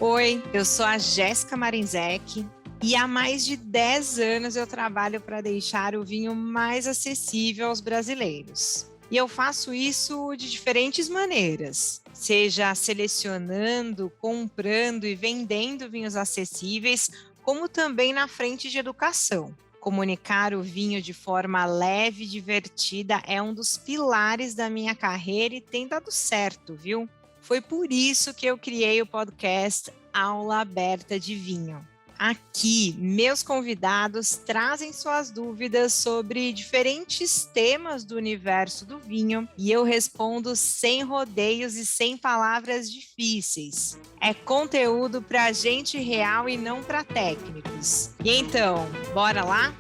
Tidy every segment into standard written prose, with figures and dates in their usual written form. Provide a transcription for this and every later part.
Oi, eu sou a Jéssica Marinzec e há mais de 10 anos eu trabalho para deixar o vinho mais acessível aos brasileiros. E eu faço isso de diferentes maneiras, seja selecionando, comprando e vendendo vinhos acessíveis, como também na frente de educação. Comunicar o vinho de forma leve e divertida é um dos pilares da minha carreira e tem dado certo, viu? Foi por isso que eu criei o podcast Aula Aberta de Vinho. Aqui, meus convidados trazem suas dúvidas sobre diferentes temas do universo do vinho e eu respondo sem rodeios e sem palavras difíceis. É conteúdo para gente real e não para técnicos. E então, bora lá?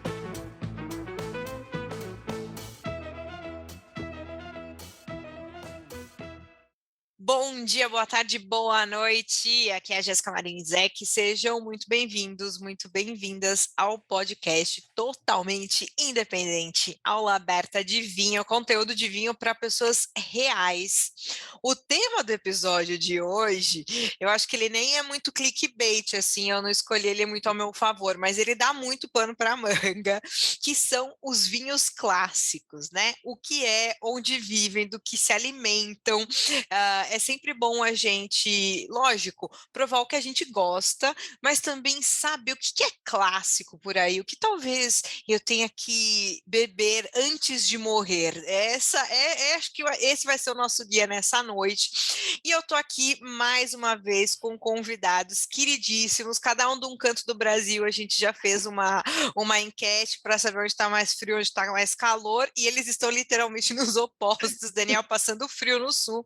Bom dia, boa tarde, boa noite. Aqui é a Jéssica Marinzec. Sejam muito bem-vindos, muito bem-vindas ao podcast totalmente independente, Aula Aberta de Vinho, conteúdo de vinho para pessoas reais. O tema do episódio de hoje, eu acho que ele nem é muito clickbait, assim, eu não escolhi ele muito ao meu favor, mas ele dá muito pano para manga, que são os vinhos clássicos, né? O que é, onde vivem, do que se alimentam. É sempre bom a gente, lógico, provar o que a gente gosta, mas também saber o que é clássico por aí, o que talvez eu tenha que beber antes de morrer. Acho que esse vai ser o nosso guia nessa noite. E eu tô aqui mais uma vez com convidados queridíssimos, cada um de um canto do Brasil. A gente já fez uma enquete para saber onde está mais frio, onde está mais calor, e eles estão literalmente nos opostos. Daniel passando frio no sul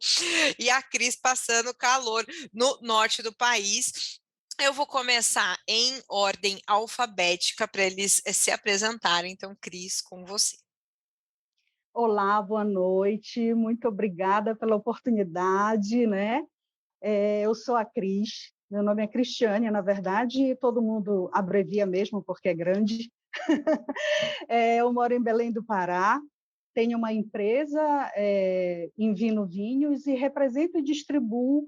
e a Cris passando calor no norte do país. Eu vou começar em ordem alfabética para eles se apresentarem. Então, Cris, com você. Olá, boa noite, muito obrigada pela oportunidade, né? Eu sou a Cris, meu nome é Cristiane, na verdade, todo mundo abrevia mesmo porque é grande. Eu moro em Belém do Pará, tenho uma empresa em vinhos e represento e distribuo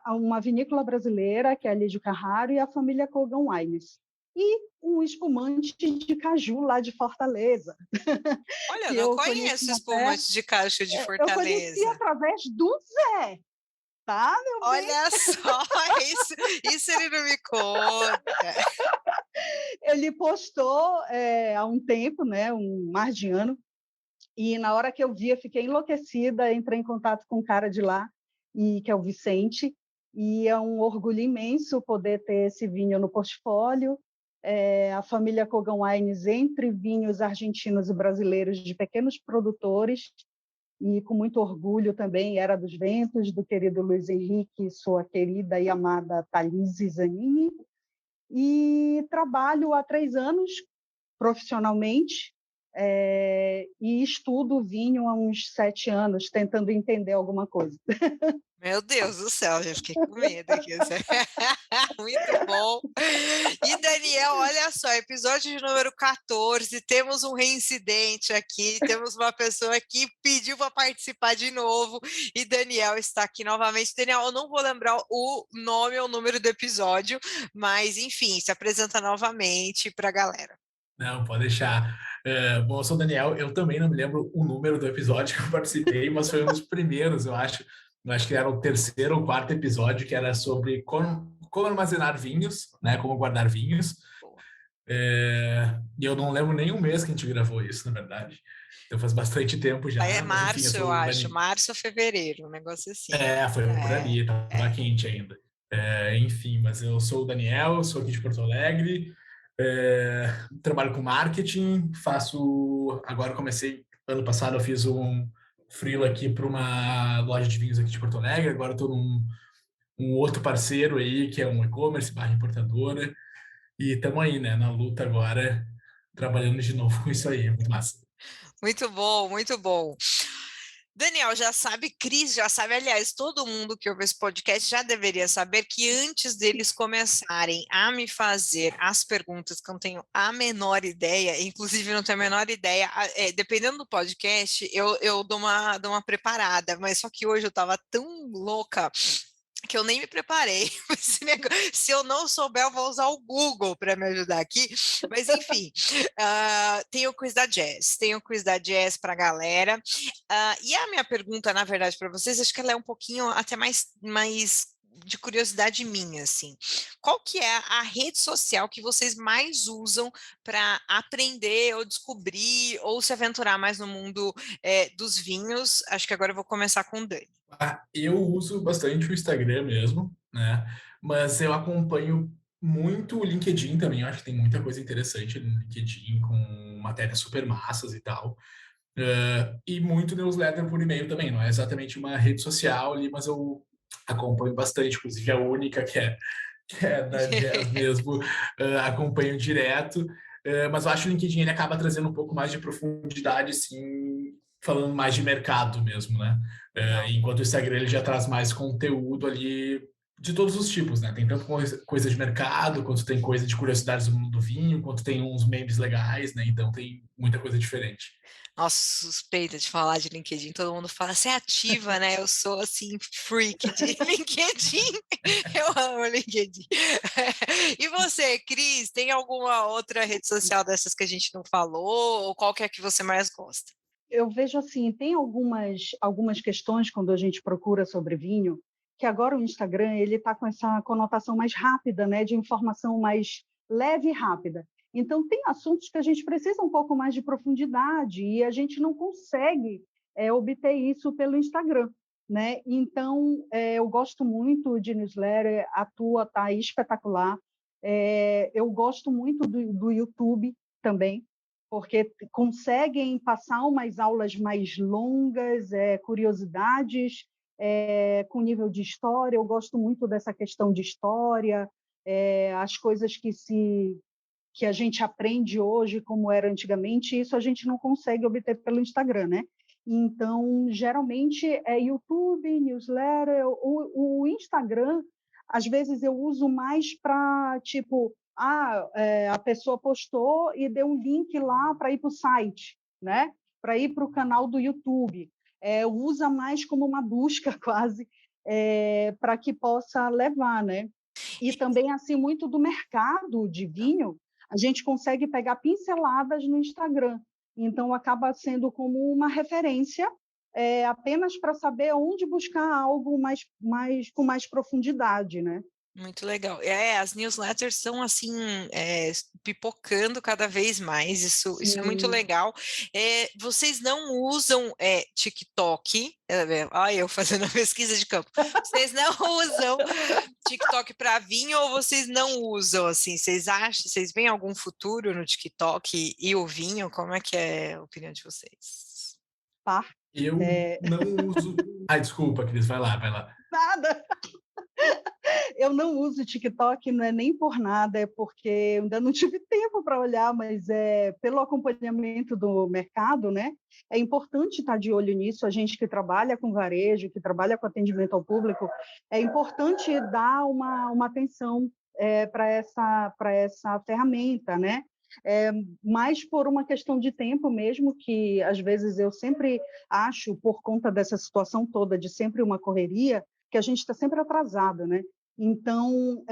uma vinícola brasileira, que é a Lídio Carraro, e a família Kogan Wines. E um espumante de caju lá de Fortaleza. Olha, eu que não eu conheci conheço até, espumante de caju de eu conheci Fortaleza. através do Zé, tá, meu bem? Olha só, isso ele não me conta. Ele postou há um tempo, né, mais de ano, e na hora que eu vi, eu fiquei enlouquecida, entrei em contato com um cara de lá, que é o Vicente, e é um orgulho imenso poder ter esse vinho no portfólio. A família Kogan Wines, entre vinhos argentinos e brasileiros de pequenos produtores, e com muito orgulho também, Era dos Ventos, do querido Luiz Henrique, sua querida e amada Thalise Zanini, e trabalho há 3 anos profissionalmente, e estudo vinho há uns 7 anos, tentando entender alguma coisa. Meu Deus do céu, já fiquei com medo aqui. Muito bom. E Daniel, olha só, episódio de número 14, temos um reincidente aqui, temos uma pessoa que pediu para participar de novo, e Daniel está aqui novamente. Daniel, eu não vou lembrar o nome ou o número do episódio, mas enfim, se apresenta novamente para a galera. Não, pode deixar. Bom, eu sou o Daniel, eu também não me lembro o número do episódio que eu participei, mas foi um dos primeiros, eu acho. Eu acho que era o terceiro ou quarto episódio, que era sobre como armazenar vinhos, né? Como guardar vinhos. E eu não lembro nem um mês que a gente gravou isso, na verdade. Então faz bastante tempo já, Aí é mas enfim, eu março, eu sou o acho, Dani. março ou fevereiro, um negócio assim. Foi por ali, tava quente ainda. Enfim, mas eu sou o Daniel, sou aqui de Porto Alegre, trabalho com marketing, agora comecei, ano passado eu fiz um freela aqui para uma loja de vinhos aqui de Porto Alegre, agora estou num um outro parceiro aí, que é um e-commerce barra importadora, e estamos aí, né, na luta agora, trabalhando de novo com isso aí, é muito massa. Muito bom, muito bom. Daniel já sabe, Cris já sabe, aliás, todo mundo que ouve esse podcast já deveria saber que antes deles começarem a me fazer as perguntas que eu não tenho a menor ideia, inclusive não tenho a menor ideia, dependendo do podcast, eu dou uma preparada, mas só que hoje eu estava tão louca que eu nem me preparei. Se eu não souber, eu vou usar o Google para me ajudar aqui. Mas, enfim, tem o quiz da Jazz. Tem o quiz da Jazz para a galera. E a minha pergunta, na verdade, para vocês, acho que ela é um pouquinho até mais de curiosidade minha, assim. Qual que é a rede social que vocês mais usam para aprender ou descobrir ou se aventurar mais no mundo dos vinhos? Acho que agora eu vou começar com o Dani. Eu uso bastante o Instagram mesmo, né? Mas eu acompanho muito o LinkedIn também. Eu acho que tem muita coisa interessante no LinkedIn, com matérias super massas e tal. E muito newsletter por e-mail também. Não é exatamente uma rede social ali, mas eu acompanho bastante. Inclusive a única que é da Jazz mesmo, acompanho direto. Mas eu acho que o LinkedIn ele acaba trazendo um pouco mais de profundidade, assim, falando mais de mercado mesmo, né? Enquanto o Instagram ele já traz mais conteúdo ali de todos os tipos, né? Tem tanto coisa de mercado, quanto tem coisa de curiosidades do mundo do vinho, quanto tem uns memes legais, né? Então tem muita coisa diferente. Nossa, suspeita de falar de LinkedIn, todo mundo fala, você é ativa, né? Eu sou, assim, freak de LinkedIn, eu amo LinkedIn. E você, Cris, tem alguma outra rede social dessas que a gente não falou, ou qual que é que você mais gosta? Eu vejo assim, tem algumas questões quando a gente procura sobre vinho, que agora o Instagram ele está com essa conotação mais rápida, né, de informação mais leve e rápida. Então, tem assuntos que a gente precisa um pouco mais de profundidade e a gente não consegue obter isso pelo Instagram, né? Então, eu gosto muito de newsletter, a tua está espetacular. Eu gosto muito do YouTube também, porque conseguem passar umas aulas mais longas, curiosidades, com nível de história. Eu gosto muito dessa questão de história, as coisas que a gente aprende hoje, como era antigamente, isso a gente não consegue obter pelo Instagram, né? Então, geralmente é YouTube, newsletter, o Instagram, às vezes eu uso mais para, tipo, a pessoa postou e deu um link lá para ir para o site, né? Para ir para o canal do YouTube. Usa mais como uma busca quase para que possa levar, né? E também assim muito do mercado de vinho, a gente consegue pegar pinceladas no Instagram. Então acaba sendo como uma referência apenas para saber onde buscar algo com mais profundidade, né? Muito legal. As newsletters estão assim, pipocando cada vez mais, isso é muito legal. Vocês não usam TikTok, olha eu fazendo a pesquisa de campo, vocês não usam TikTok para vinho ou vocês não usam, assim, vocês veem algum futuro no TikTok e o vinho? Como é que é a opinião de vocês? Eu não uso... Ai, desculpa, Cris, vai lá. Nada! Eu não uso TikTok, não é nem por nada, é porque eu ainda não tive tempo para olhar, mas pelo acompanhamento do mercado, né? É importante estar de olho nisso. A gente que trabalha com varejo, que trabalha com atendimento ao público, é importante dar uma atenção para essa ferramenta, né? Mais por uma questão de tempo mesmo, que às vezes eu sempre acho, por conta dessa situação toda, de sempre uma correria, que a gente está sempre atrasado, né? Então,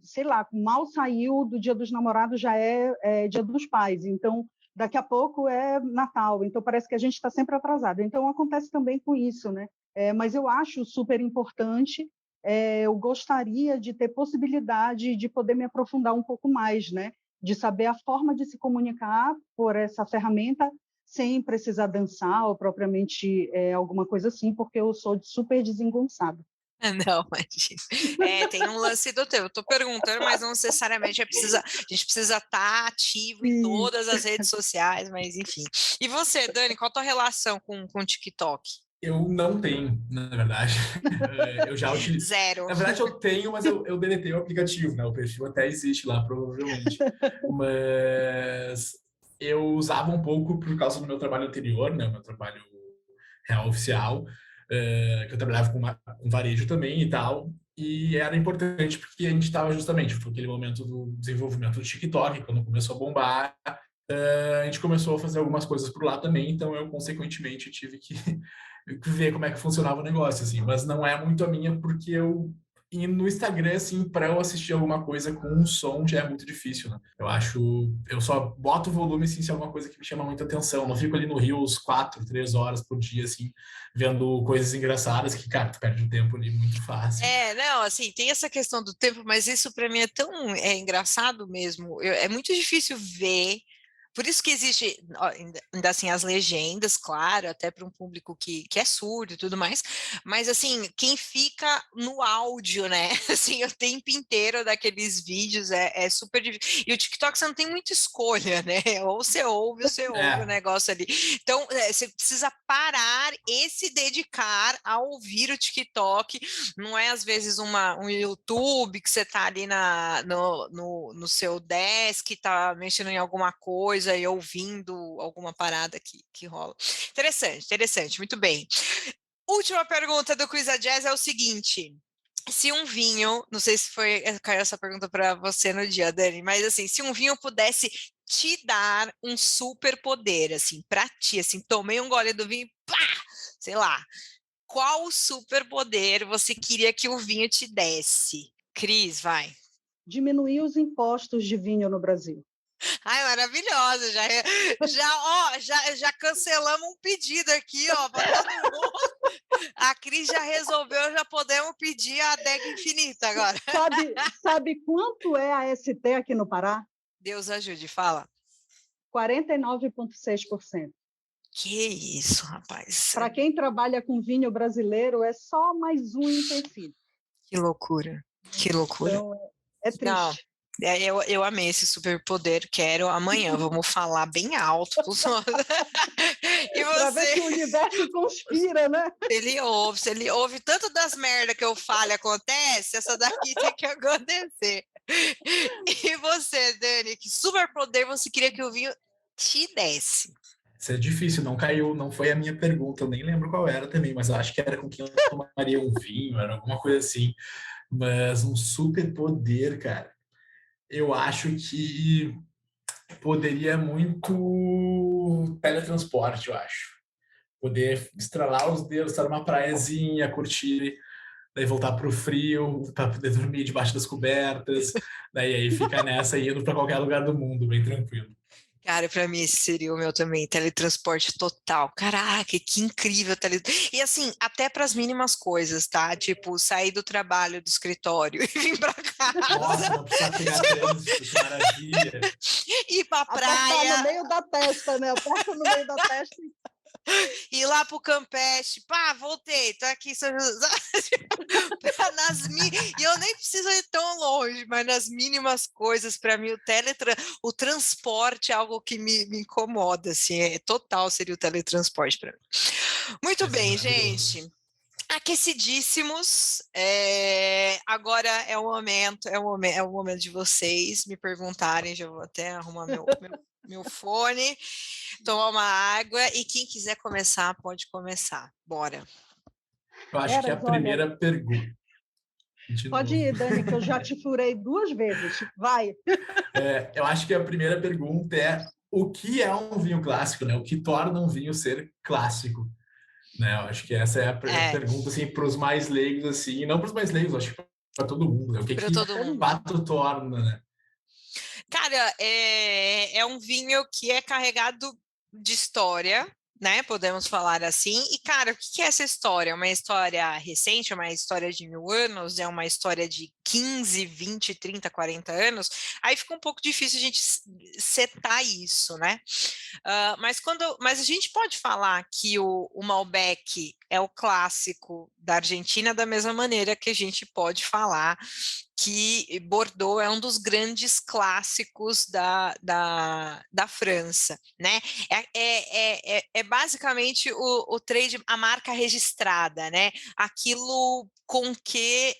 sei lá, mal saiu do Dia dos Namorados, já é Dia dos Pais. Então, daqui a pouco é Natal. Então, parece que a gente está sempre atrasado. Então, acontece também com isso, né? Mas eu acho super importante. Eu gostaria de ter possibilidade de poder me aprofundar um pouco mais, né? De saber a forma de se comunicar por essa ferramenta sem precisar dançar ou propriamente alguma coisa assim, porque eu sou super desengonçada. Não, imagina. Tem um lance do teu. Eu estou perguntando, mas não necessariamente a gente precisa estar ativo em todas as redes sociais, mas enfim. E você, Dani, qual a tua relação com o TikTok? Eu não tenho, na verdade. Eu já utilizo. Zero. Na verdade, eu tenho, mas eu deletei o aplicativo, né? O perfil até existe lá, provavelmente. Mas eu usava um pouco por causa do meu trabalho anterior, né? O meu trabalho real oficial, que eu trabalhava com varejo também e tal. E era importante porque a gente estava justamente, foi aquele momento do desenvolvimento do TikTok, quando começou a bombar. a gente começou a fazer algumas coisas por lá também, então eu, consequentemente, tive que ver como é que funcionava o negócio, assim, mas não é muito a minha, porque e no Instagram, assim, para eu assistir alguma coisa com um som já é muito difícil, né? Eu só boto o volume, assim, se é alguma coisa que me chama muita atenção, não fico ali no Reels 4, 3 horas por dia, assim, vendo coisas engraçadas que, cara, tu perde o tempo ali muito fácil. Não, assim, tem essa questão do tempo, mas isso para mim é tão engraçado mesmo. É muito difícil ver. Por isso que existe, ó, ainda assim, as legendas, claro, até para um público que é surdo e tudo mais, mas assim, quem fica no áudio, né, assim, o tempo inteiro daqueles vídeos é super difícil. E o TikTok você não tem muita escolha, né? Ou você ouve o negócio ali. Então, você precisa parar e se dedicar a ouvir o TikTok. Não é, às vezes, um YouTube que você está ali no seu desk, está mexendo em alguma coisa e ouvindo alguma parada que rola. Interessante, muito bem. Última pergunta do Quiz a Jazz é o seguinte: se um vinho, não sei se caiu essa pergunta para você no dia, Dani, mas assim, se um vinho pudesse te dar um superpoder, assim, para ti, assim, tomei um gole do vinho, pá, sei lá, qual superpoder você queria que o vinho te desse? Cris, vai. Diminuir os impostos de vinho no Brasil. Ai, maravilhosa, já cancelamos um pedido aqui, ó, para todo mundo. A Cris já resolveu, já podemos pedir a adega infinita agora. Sabe quanto é a ST aqui no Pará? Deus ajude, fala. 49,6%. Que isso, rapaz. Para quem trabalha com vinho brasileiro, é só mais um empecilho. Que loucura, que loucura. Então, é triste. Não. Eu amei esse superpoder, quero amanhã, vamos falar bem alto. E você... Para ver que o universo conspira, né? Se ele ouve tanto das merdas que eu falo acontece, essa daqui tem que acontecer. E você, Dani, que superpoder você queria que o vinho te desse? Isso é difícil, não caiu, não foi a minha pergunta, eu nem lembro qual era também, mas eu acho que era com quem eu tomaria um vinho, era alguma coisa assim. Mas um superpoder, cara, eu acho que poderia muito teletransporte, eu acho. Poder estralar os dedos, estar numa praiazinha, curtir, daí voltar pro frio, para poder dormir debaixo das cobertas, daí aí ficar nessa indo para qualquer lugar do mundo, bem tranquilo. Cara, para mim esse seria o meu também, teletransporte total. Caraca, que incrível E assim, até para as mínimas coisas, tá? Tipo, sair do trabalho, do escritório e vir para casa. Nossa, não precisa pegar trânsito, que maravilha. Ir pra praia. Apertar no meio da testa, né? Aperta no meio da testa ir lá pro Campeche, pá, voltei, tô aqui, e eu nem preciso ir tão longe, mas nas mínimas coisas, para mim, o transporte é algo que me incomoda, assim, total seria o teletransporte para mim. Muito bem, gente. Aquecidíssimos, agora é o momento de vocês me perguntarem, já vou até arrumar meu fone, tomar uma água, e quem quiser começar, pode começar. Bora. Eu acho que a primeira pergunta... Pode ir, Dani, que eu já te furei 2 vezes. Vai. Eu acho que a primeira pergunta é o que é um vinho clássico, né? O que torna um vinho ser clássico? Né? Eu acho que essa é a pergunta assim, para os mais leigos, assim, e não para os mais leigos, acho que para todo mundo. Né? O que o fato torna, né? Cara, é um vinho que é carregado de história, né? Podemos falar assim. E, cara, o que é essa história? É uma história recente, é uma história de 1000 anos, é uma história de 15, 20, 30, 40 anos? Aí fica um pouco difícil a gente setar isso, né? Mas a gente pode falar que o Malbec é o clássico da Argentina da mesma maneira que a gente pode falar que Bordeaux é um dos clássicos da França, né? É basicamente o trade, a marca registrada, né? Aquilo com que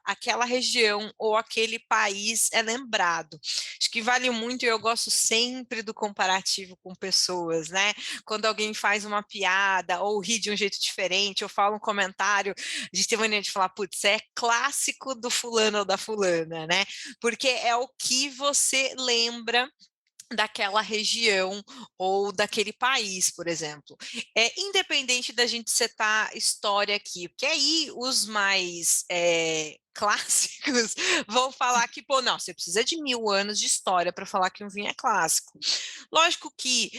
aquela região ou aquele país é lembrado. Acho que vale muito, e eu gosto sempre do comparativo com pessoas, né? Quando alguém faz uma piada ou ri de um jeito diferente, ou fala um comentário, a gente tem mania de falar, putz, é clássico do fulano ou da fulana, né? Porque é o que você lembra daquela região ou daquele país, por exemplo. Independente da gente setar história aqui, porque aí os mais clássicos vão falar que, pô, não, você precisa de 1000 anos de história para falar que um vinho é clássico. Lógico que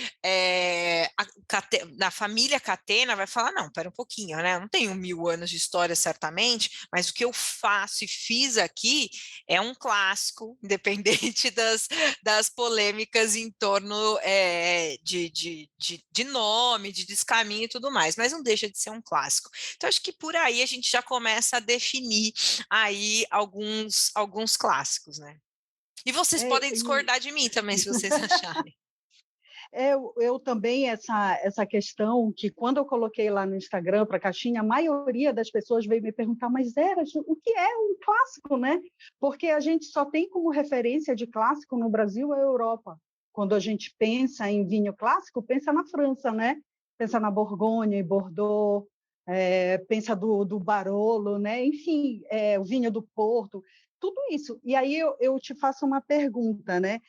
na família Catena vai falar, não, pera um pouquinho, né? Eu não tenho 1000 anos de história, certamente, mas o que eu faço e fiz aqui é um clássico, independente das polêmicas em torno de nome, de descaminho e tudo mais, mas não deixa de ser um clássico. Então, acho que por aí a gente já começa a definir aí alguns clássicos, né? E vocês podem discordar de mim também, se vocês acharem. Eu também, essa questão que quando eu coloquei lá no Instagram para a caixinha, a maioria das pessoas veio me perguntar, mas o que é um clássico, né? Porque a gente só tem como referência de clássico no Brasil a Europa. Quando a gente pensa em vinho clássico, pensa na França, né? Pensa na Borgonha e Bordeaux, pensa do Barolo, né? Enfim, o vinho do Porto, tudo isso. E aí eu te faço uma pergunta, né?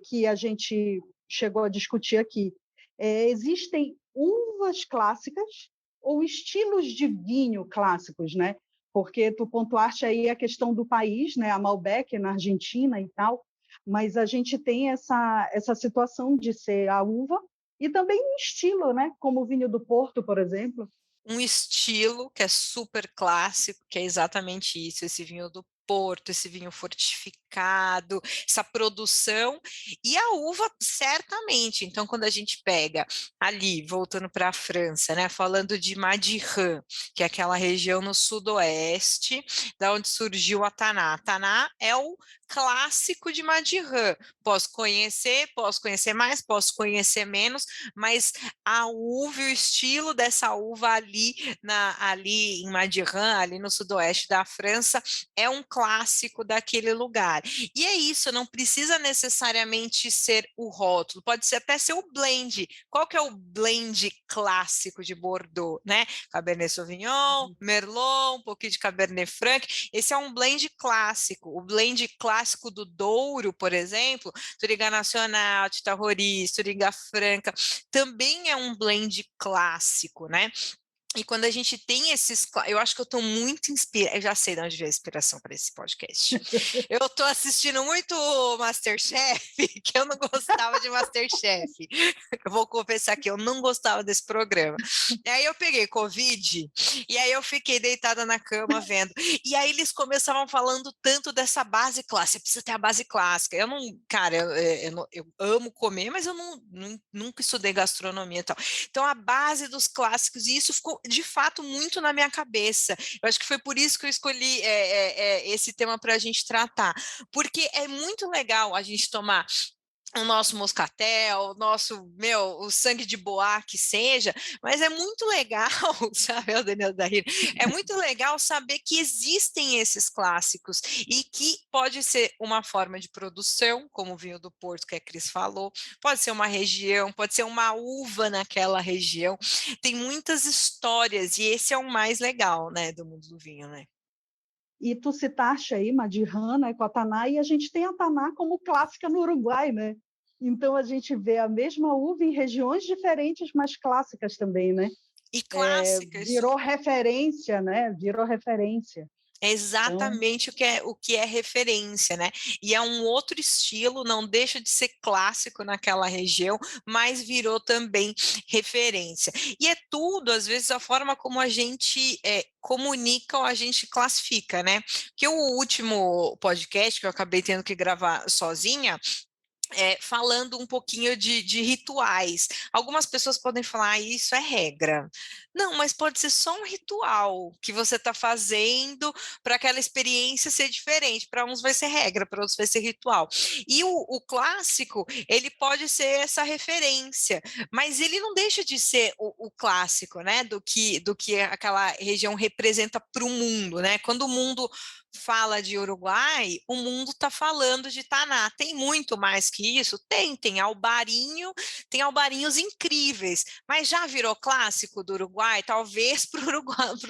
Que a gente chegou a discutir aqui. Existem uvas clássicas ou estilos de vinho clássicos, né? Porque tu pontuaste aí a questão do país, né? A Malbec na Argentina e tal, mas a gente tem essa situação de ser a uva e também um estilo, né? Como o vinho do Porto, por exemplo. Um estilo que é super clássico, que é exatamente isso, esse vinho do Porto, esse vinho fortificado, essa produção, e a uva certamente. Então, quando a gente pega ali, voltando para a França, né, falando de Madiran, que é aquela região no sudoeste, da onde surgiu a Taná. A Taná é o clássico de Madiran. Posso conhecer mais, posso conhecer menos, mas a uva e o estilo dessa uva ali em Madiran, ali no sudoeste da França, é um clássico daquele lugar. E é isso, não precisa necessariamente ser o rótulo, pode ser até ser o blend. Qual que é o blend clássico de Bordeaux, né? Cabernet Sauvignon, Merlot, um pouquinho de Cabernet Franc. Esse é um blend clássico. O blend clássico do Douro, por exemplo, Touriga Nacional, Tita Roriz, Touriga Franca, também é um blend clássico, né? E quando a gente tem eu acho que eu estou muito inspirada, eu já sei de onde veio a inspiração para esse podcast. Eu estou assistindo muito Masterchef, que eu não gostava de Masterchef. Eu vou confessar que eu não gostava desse programa. E aí eu peguei Covid, e aí eu fiquei deitada na cama vendo. E aí eles começavam falando tanto dessa base clássica, você precisa ter a base clássica. Eu não, cara, eu amo comer, mas eu nunca estudei gastronomia e tal. Então a base dos clássicos, e isso ficou de fato muito na minha cabeça. Eu acho que foi por isso que eu escolhi esse tema para a gente tratar, porque é muito legal a gente tomar o nosso moscatel, o sangue de boa que seja, mas é muito legal, sabe, o Daniel da Rir, é muito legal saber que existem esses clássicos e que pode ser uma forma de produção, como o vinho do Porto que a Cris falou, pode ser uma região, pode ser uma uva naquela região, tem muitas histórias e esse é o mais legal, né, do mundo do vinho, né? E tu citaste aí Madiran, né, com a Taná, e a gente tem a Taná como clássica no Uruguai, né? Então a gente vê a mesma uva em regiões diferentes, mas clássicas também, né? E clássicas. Virou referência, né? Virou referência. É exatamente o que é referência, né? E é um outro estilo, não deixa de ser clássico naquela região, mas virou também referência. E é tudo, às vezes, a forma como a gente comunica ou a gente classifica, né? Que o último podcast que eu acabei tendo que gravar sozinha, falando um pouquinho de rituais. Algumas pessoas podem falar, isso é regra. Não, mas pode ser só um ritual que você está fazendo para aquela experiência ser diferente. Para uns vai ser regra, para outros vai ser ritual. E o clássico, ele pode ser essa referência, mas ele não deixa de ser o clássico, né? Do que aquela região representa para o mundo, né? Quando o mundo fala de Uruguai, o mundo está falando de Taná. Tem muito mais que isso? Tem Albarinho, tem Albarinhos incríveis, mas já virou clássico do Uruguai? Talvez para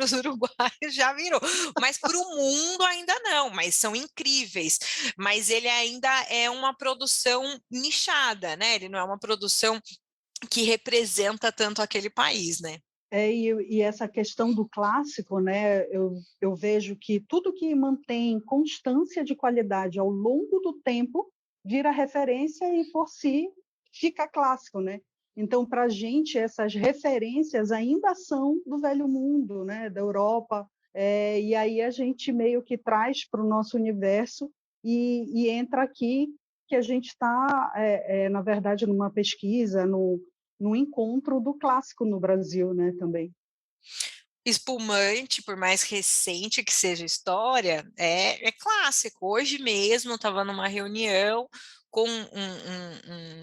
os uruguaios já virou, mas para o mundo ainda não, mas são incríveis. Mas ele ainda é uma produção nichada, né? Ele não é uma produção que representa tanto aquele país, né? E essa questão do clássico, né, eu vejo que tudo que mantém constância de qualidade ao longo do tempo vira referência e, por si, fica clássico, né? Então, para a gente, essas referências ainda são do velho mundo, né, da Europa, e aí a gente meio que traz para o nosso universo e entra aqui que a gente está, na verdade, numa pesquisa, no encontro do clássico no Brasil, né, também. Espumante, por mais recente que seja a história, é clássico. Hoje mesmo estava numa reunião com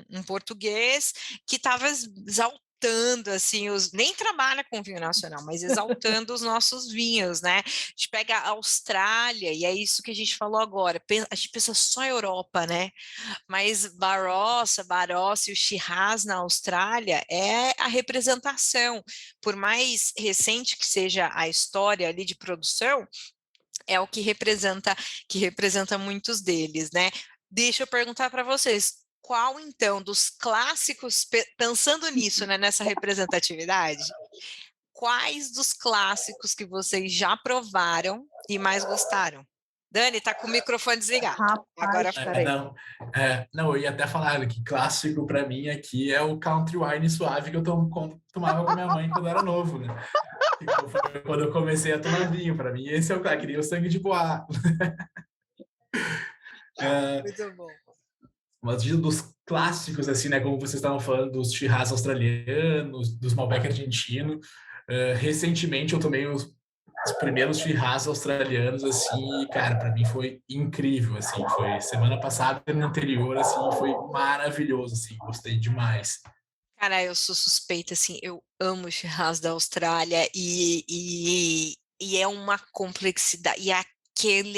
um português que estava exaltando assim nem trabalha com vinho nacional, mas exaltando os nossos vinhos, né? A gente pega a Austrália e é isso que a gente falou agora. A gente pensa só Europa, né? Mas Barossa e o Shiraz na Austrália é a representação. Por mais recente que seja a história ali de produção, é o que representa muitos deles, né? Deixa eu perguntar para vocês, qual então dos clássicos, pensando nisso, né, nessa representatividade, quais dos clássicos que vocês já provaram e mais gostaram? Dani, tá com o microfone desligado. Agora Rapaz, peraí. Não, eu ia até falar que clássico para mim aqui é o country wine suave que eu tomava com a minha mãe quando eu era novo, né? Foi quando eu comecei a tomar vinho. Para mim, esse é o cara, queria o sangue de boa. muito bom. Mas dos clássicos, assim, né? Como vocês estavam falando dos Shiraz australianos, dos Malbec argentino. Recentemente eu tomei os primeiros Shiraz australianos, assim, e, cara, para mim foi incrível, assim. Foi semana passada e no anterior, assim, foi maravilhoso, assim. Gostei demais. Cara, eu sou suspeita, assim, eu amo o churrasco da Austrália e é uma complexidade, e é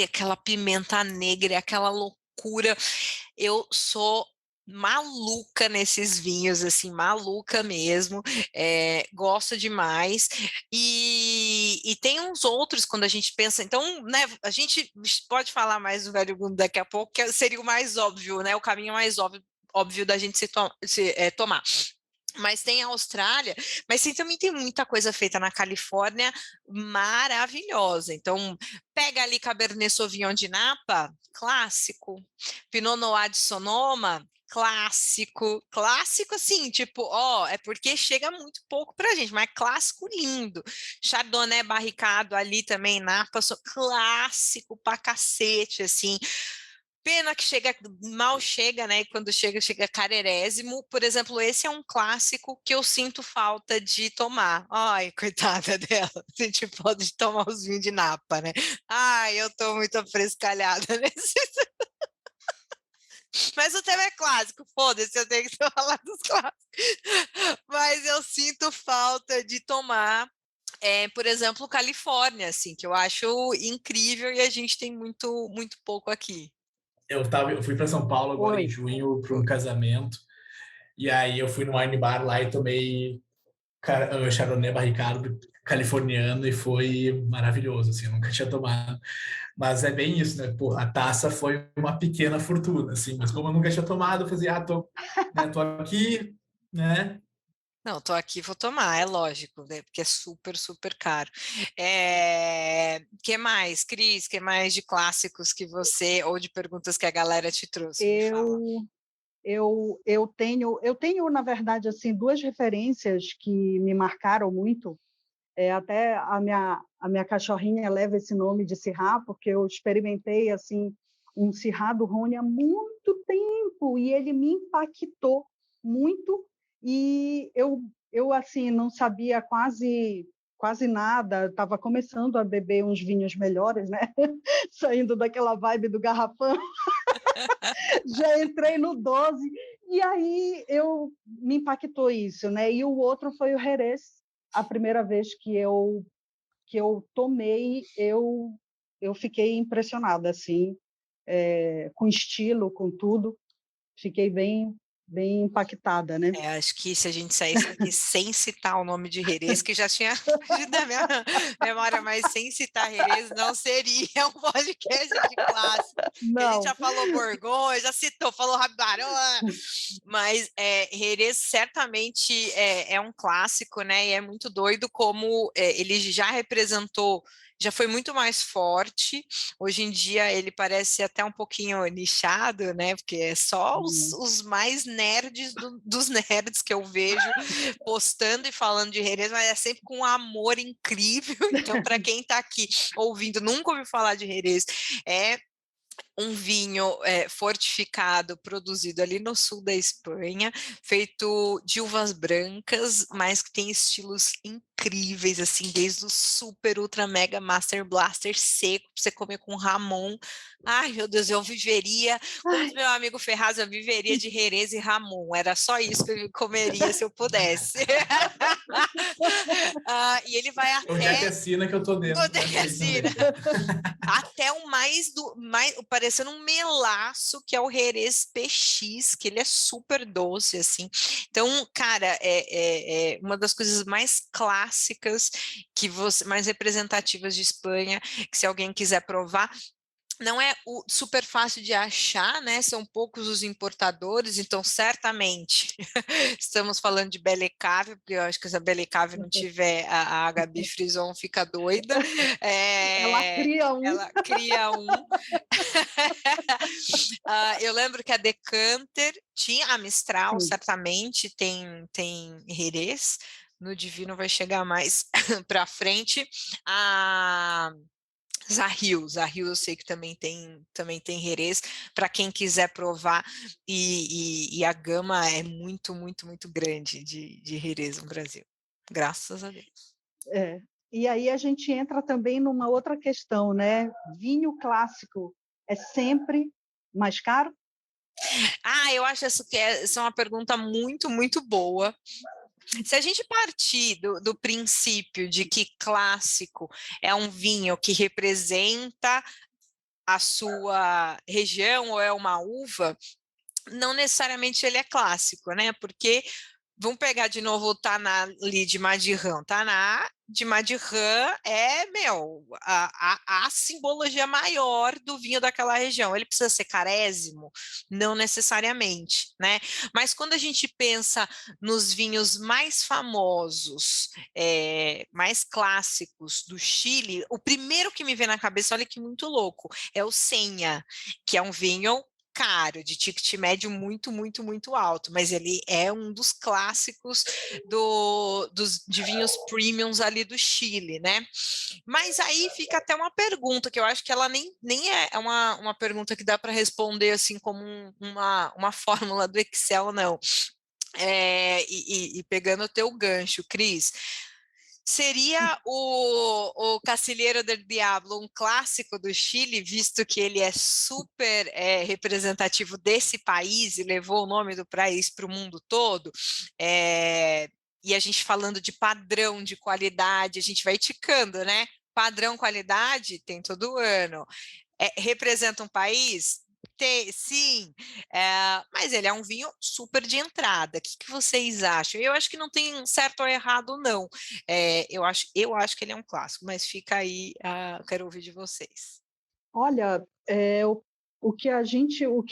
aquela pimenta negra, aquela loucura. Eu sou maluca nesses vinhos, assim, maluca mesmo, gosto demais. E tem uns outros quando a gente pensa, então, né, a gente pode falar mais do Velho Mundo daqui a pouco, que seria o mais óbvio, né, o caminho mais óbvio da gente tomar. Mas tem a Austrália, mas também tem muita coisa feita na Califórnia maravilhosa. Então, pega ali Cabernet Sauvignon de Napa, clássico. Pinot Noir de Sonoma, clássico. Clássico, assim, tipo, é porque chega muito pouco pra gente, mas clássico lindo. Chardonnay barricado ali também, Napa, clássico pra cacete, assim. Pena que mal chega, né? E quando chega carerésimo. Por exemplo, esse é um clássico que eu sinto falta de tomar. Ai, coitada dela. A gente pode tomar os vinhos de Napa, né? Ai, eu tô muito afrescalhada nesse. Mas o tema é clássico, foda-se, eu tenho que falar dos clássicos. Mas eu sinto falta de tomar, por exemplo, Califórnia, assim, que eu acho incrível e a gente tem muito, muito pouco aqui. Eu fui para São Paulo agora em Oi. junho para um casamento, e aí eu fui no wine bar lá e tomei Chardonnay barricado californiano e foi maravilhoso, assim, eu nunca tinha tomado. Mas é bem isso, né? Pô, a taça foi uma pequena fortuna, assim, mas como eu nunca tinha tomado, eu fazia, tô aqui, né? Não, tô aqui, vou tomar, é lógico, né? Porque é super, super caro. Que mais, Cris? Que mais de clássicos que você, ou de perguntas que a galera te trouxe? Me fala. Eu eu tenho, na verdade, assim, duas referências que me marcaram muito. Até a minha cachorrinha leva esse nome de Syrah, porque eu experimentei assim um Syrah do Rhône há muito tempo e ele me impactou muito e eu assim não sabia quase nada, estava começando a beber uns vinhos melhores, né? Saindo daquela vibe do garrafão, já entrei no 12 e aí me impactou isso, né? E o outro foi o Jerez, a primeira vez que eu tomei, eu fiquei impressionada, assim, com estilo, com tudo. Fiquei bem impactada, né. Acho que se a gente saísse daqui sem citar o nome de Jerez, que já tinha fugido da minha memória, mas sem citar Jerez não seria um podcast de clássico. Porque a gente já Não. falou Borgonha, já citou, falou Rabibarã, mas Jerez certamente é um clássico, né? E é muito doido como ele já representou, já foi muito mais forte. Hoje em dia ele parece até um pouquinho nichado, né? Porque é só os mais nerds dos nerds que eu vejo postando e falando de Jerez, mas é sempre com um amor incrível. Então, para quem está aqui ouvindo, nunca ouviu falar de Jerez, é um vinho fortificado, produzido ali no sul da Espanha, feito de uvas brancas, mas que tem estilos incríveis, assim, desde o super, ultra, mega, master blaster seco, pra você comer com Ramon. Ai, meu Deus, eu viveria, como diz meu amigo Ferraz, eu viveria de Jerez e Ramon, era só isso que eu comeria se eu pudesse. E ele vai Onde é que até... assina que eu tô dentro Onde é que dessa aí assina? também. Até o mais parecendo um melaço, que é o Jerez PX, que ele é super doce, assim. Então, cara, é uma das coisas mais clássicas mais representativas de Espanha, que se alguém quiser provar, não é super fácil de achar, né? São poucos os importadores, então certamente estamos falando de Belle Cave, porque eu acho que se a Belle Cave não tiver, a Gabi Frison fica doida. Ela cria um. Ela cria um. Eu lembro que a Decanter tinha a Mistral, Sim. certamente tem Jerez. No Divino vai chegar mais para frente. Zahil eu sei que também tem Jerez, para quem quiser provar, e a gama é muito, muito, muito grande de Jerez no Brasil, graças a Deus. E aí a gente entra também numa outra questão, né? Vinho clássico é sempre mais caro? Eu acho essa é uma pergunta muito, muito boa. Se a gente partir do princípio de que clássico é um vinho que representa a sua região ou é uma uva, não necessariamente ele é clássico, né? Porque vamos pegar de novo o Taná ali de Madirran. Taná de Madirran é, a simbologia maior do vinho daquela região. Ele precisa ser carésimo? Não necessariamente, né? Mas quando a gente pensa nos vinhos mais famosos, mais clássicos do Chile, o primeiro que me vem na cabeça, olha que muito louco, é o Senha, que é um vinho caro, de ticket médio muito, muito, muito alto, mas ele é um dos clássicos de vinhos premiums ali do Chile, né? Mas aí fica até uma pergunta, que eu acho que ela nem é uma pergunta que dá para responder assim como uma fórmula do Excel, não. E pegando o teu gancho, Cris, seria o Cacilheiro del Diablo um clássico do Chile, visto que ele é super representativo desse país e levou o nome do país para o mundo todo? E a gente falando de padrão, de qualidade, a gente vai ticando, né? Padrão, qualidade, tem todo ano. Representa um país? Sim, mas ele é um vinho super de entrada. O que vocês acham? Eu acho que não tem certo ou errado, não. Eu acho que ele é um clássico, mas fica aí, quero ouvir de vocês. Olha, o que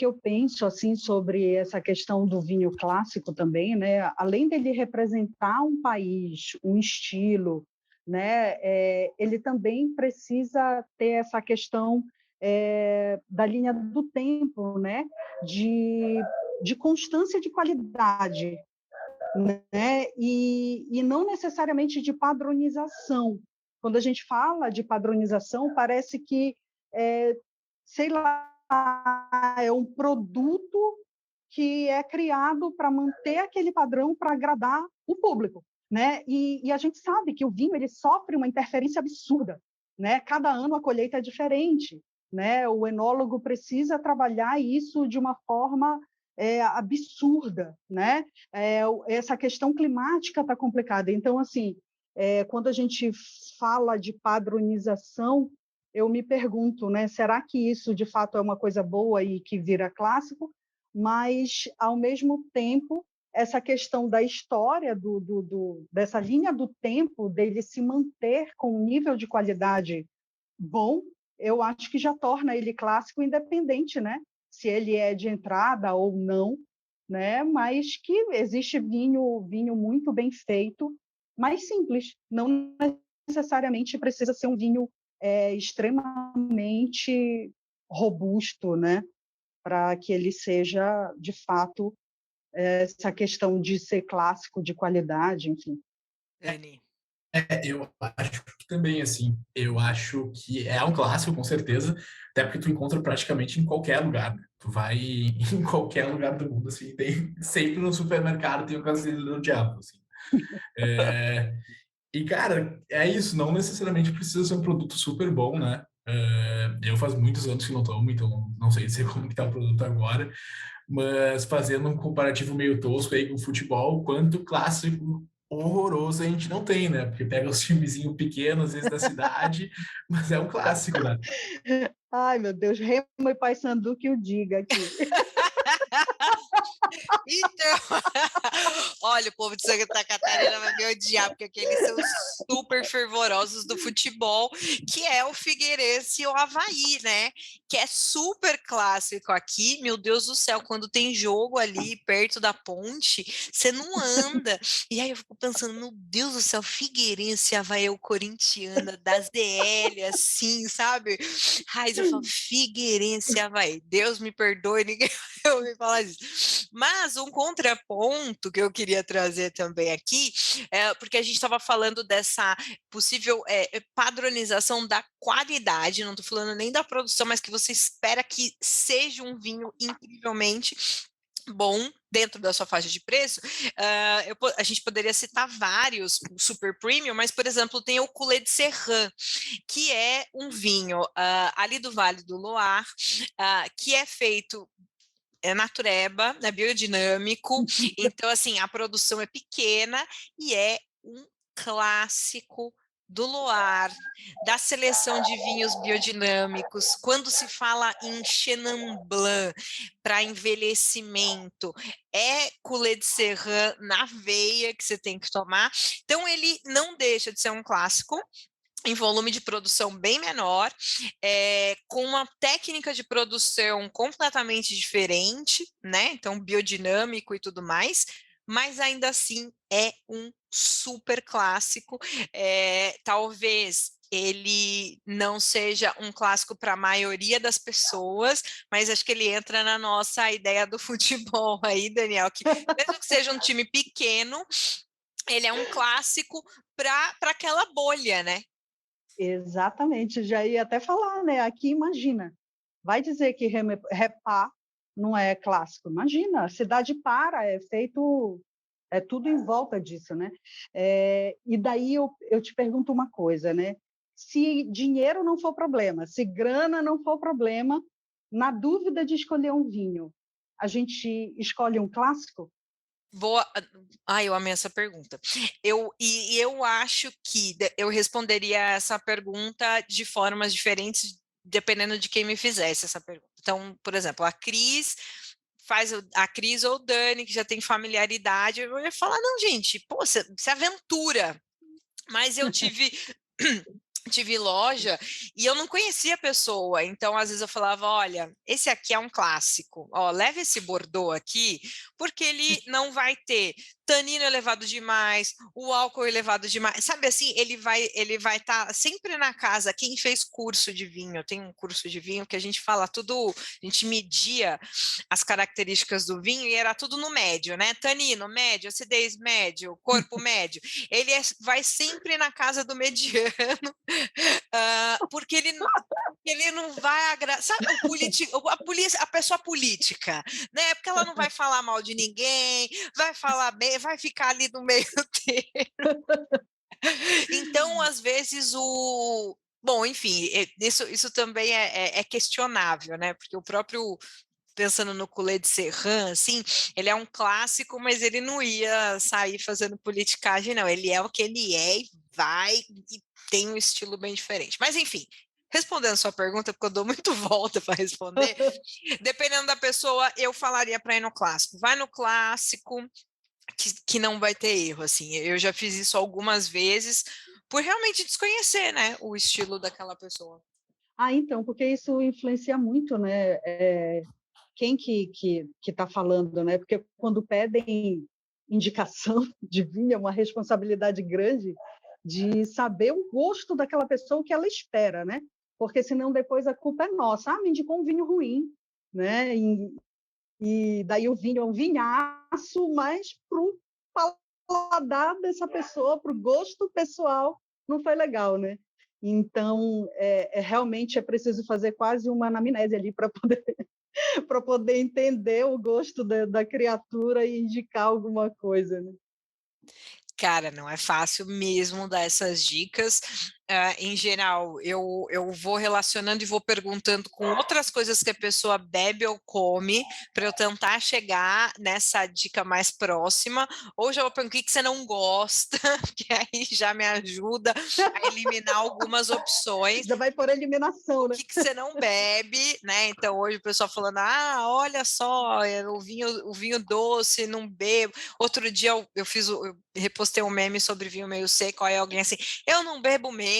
eu penso assim sobre essa questão do vinho clássico também, né? Além dele representar um país, um estilo, né? Ele também precisa ter essa questão da linha do tempo, né? De constância de qualidade, né? E não necessariamente de padronização. Quando a gente fala de padronização, parece que sei lá, é um produto que é criado para manter aquele padrão para agradar o público, né? E a gente sabe que o vinho ele sofre uma interferência absurda, né? Cada ano a colheita é diferente, né? O enólogo precisa trabalhar isso de uma forma absurda, né? Essa questão climática está complicada. Então, assim, quando a gente fala de padronização, eu me pergunto, né, será que isso de fato é uma coisa boa e que vira clássico? Mas, ao mesmo tempo, essa questão da história dessa linha do tempo, dele se manter com um nível de qualidade bom, eu acho que já torna ele clássico independente, né? Se ele é de entrada ou não, né? Mas que existe vinho muito bem feito, mais simples, não necessariamente precisa ser um vinho extremamente robusto, né? Para que ele seja, de fato, essa questão de ser clássico, de qualidade, enfim. Dani. Eu acho que também, assim, eu acho que é um clássico, com certeza, até porque tu encontra praticamente em qualquer lugar, né? Tu vai em qualquer lugar do mundo, assim, tem sempre no supermercado tem o Casilho do Diabo, assim. E, cara, é isso, não necessariamente precisa ser um produto super bom, né? Eu faz muitos anos que não tomo, então não sei dizer como que tá o produto agora, mas fazendo um comparativo meio tosco aí com o futebol, quanto clássico horroroso a gente não tem, né? Porque pega os timezinhos pequenos, às vezes, da cidade, mas é um clássico, né? Ai, meu Deus, Remo e Paysandu que o diga aqui. Então, olha, o povo de Santa Catarina vai me odiar, porque aqueles são super fervorosos do futebol, que é o Figueirense e o Avaí, né? Que é super clássico aqui, meu Deus do céu, quando tem jogo ali perto da ponte, você não anda. E aí eu fico pensando, meu Deus do céu, Figueirense e Avaí é o corintiana das DL, assim, sabe? Ai, eu falo, Figueirense e Avaí, Deus me perdoe, ninguém vai ouvir falar disso. Mas um contraponto que eu queria trazer também aqui, porque a gente estava falando dessa possível padronização da qualidade, não estou falando nem da produção, mas que você espera que seja um vinho incrivelmente bom dentro da sua faixa de preço. A gente poderia citar vários super premium, mas, por exemplo, tem o Coulé de Serran, que é um vinho ali do Vale do Loire, que é feito natureba, é biodinâmico, então assim, a produção é pequena e é um clássico do Loire, da seleção de vinhos biodinâmicos. Quando se fala em Chenin Blanc para envelhecimento, é Coulé de Serran na veia que você tem que tomar. Então ele não deixa de ser um clássico, em volume de produção bem menor, com uma técnica de produção completamente diferente, né? Então, biodinâmico e tudo mais, mas ainda assim é um super clássico. Talvez ele não seja um clássico para a maioria das pessoas, mas acho que ele entra na nossa ideia do futebol aí, Daniel, que mesmo que seja um time pequeno, ele é um clássico para aquela bolha, né? Exatamente, já ia até falar, né? Aqui, imagina, vai dizer que Repá não é clássico. Imagina, a cidade para, é feito, é tudo em volta disso, né? E daí eu te pergunto uma coisa, né? Se dinheiro não for problema, se grana não for problema, na dúvida de escolher um vinho, a gente escolhe um clássico? Boa. Eu amei essa pergunta. Eu acho que eu responderia essa pergunta de formas diferentes, dependendo de quem me fizesse essa pergunta. Então, por exemplo, a Cris ou o Dani, que já tem familiaridade, eu ia falar, não, gente, pô, se aventura. Mas eu tive loja e eu não conhecia a pessoa, então às vezes eu falava, olha, esse aqui é um clássico, ó, leva esse Bordeaux aqui, porque ele não vai ter tanino elevado demais, o álcool elevado demais, sabe assim, ele vai estar sempre na casa. Quem fez curso de vinho, tem um curso de vinho que a gente fala tudo, a gente media as características do vinho e era tudo no médio, né? Tanino médio, acidez médio, corpo médio. Vai sempre na casa do mediano, porque ele não vai agradar. Sabe, a pessoa política, né? Porque ela não vai falar mal de ninguém, vai falar bem, vai ficar ali no meio termo. Então, às vezes, Bom, enfim, isso também é questionável, né? Porque o próprio, pensando no Coulé de Serran, assim, ele é um clássico, mas ele não ia sair fazendo politicagem, não. Ele é o que ele é e vai, e tem um estilo bem diferente. Mas, enfim, respondendo sua pergunta, porque eu dou muito volta para responder, dependendo da pessoa, eu falaria para ir no clássico. Vai no clássico, que não vai ter erro, assim. Eu já fiz isso algumas vezes, por realmente desconhecer, né, o estilo daquela pessoa. Então, porque isso influencia muito, né? Quem que está falando, né? Porque quando pedem indicação de vinho, é uma responsabilidade grande de saber o gosto daquela pessoa, o que ela espera, né? Porque senão depois a culpa é nossa. Me indicou um vinho ruim, né? E daí o vinho é um vinhaço, mas para o paladar dessa pessoa, para o gosto pessoal, não foi legal, né? Então, realmente é preciso fazer quase uma anamnese ali para poder entender o gosto da criatura e indicar alguma coisa, né? Cara, não é fácil mesmo dar essas dicas. Em geral, eu vou relacionando e vou perguntando com outras coisas que a pessoa bebe ou come, para eu tentar chegar nessa dica mais próxima, ou já vou perguntar o que você não gosta, que aí já me ajuda a eliminar algumas opções. Já vai por eliminação, né? O que você não bebe, né? Então, hoje o pessoal falando, olha só, o vinho doce, não bebo. Outro dia eu repostei um meme sobre vinho meio seco, aí alguém assim, eu não bebo mesmo.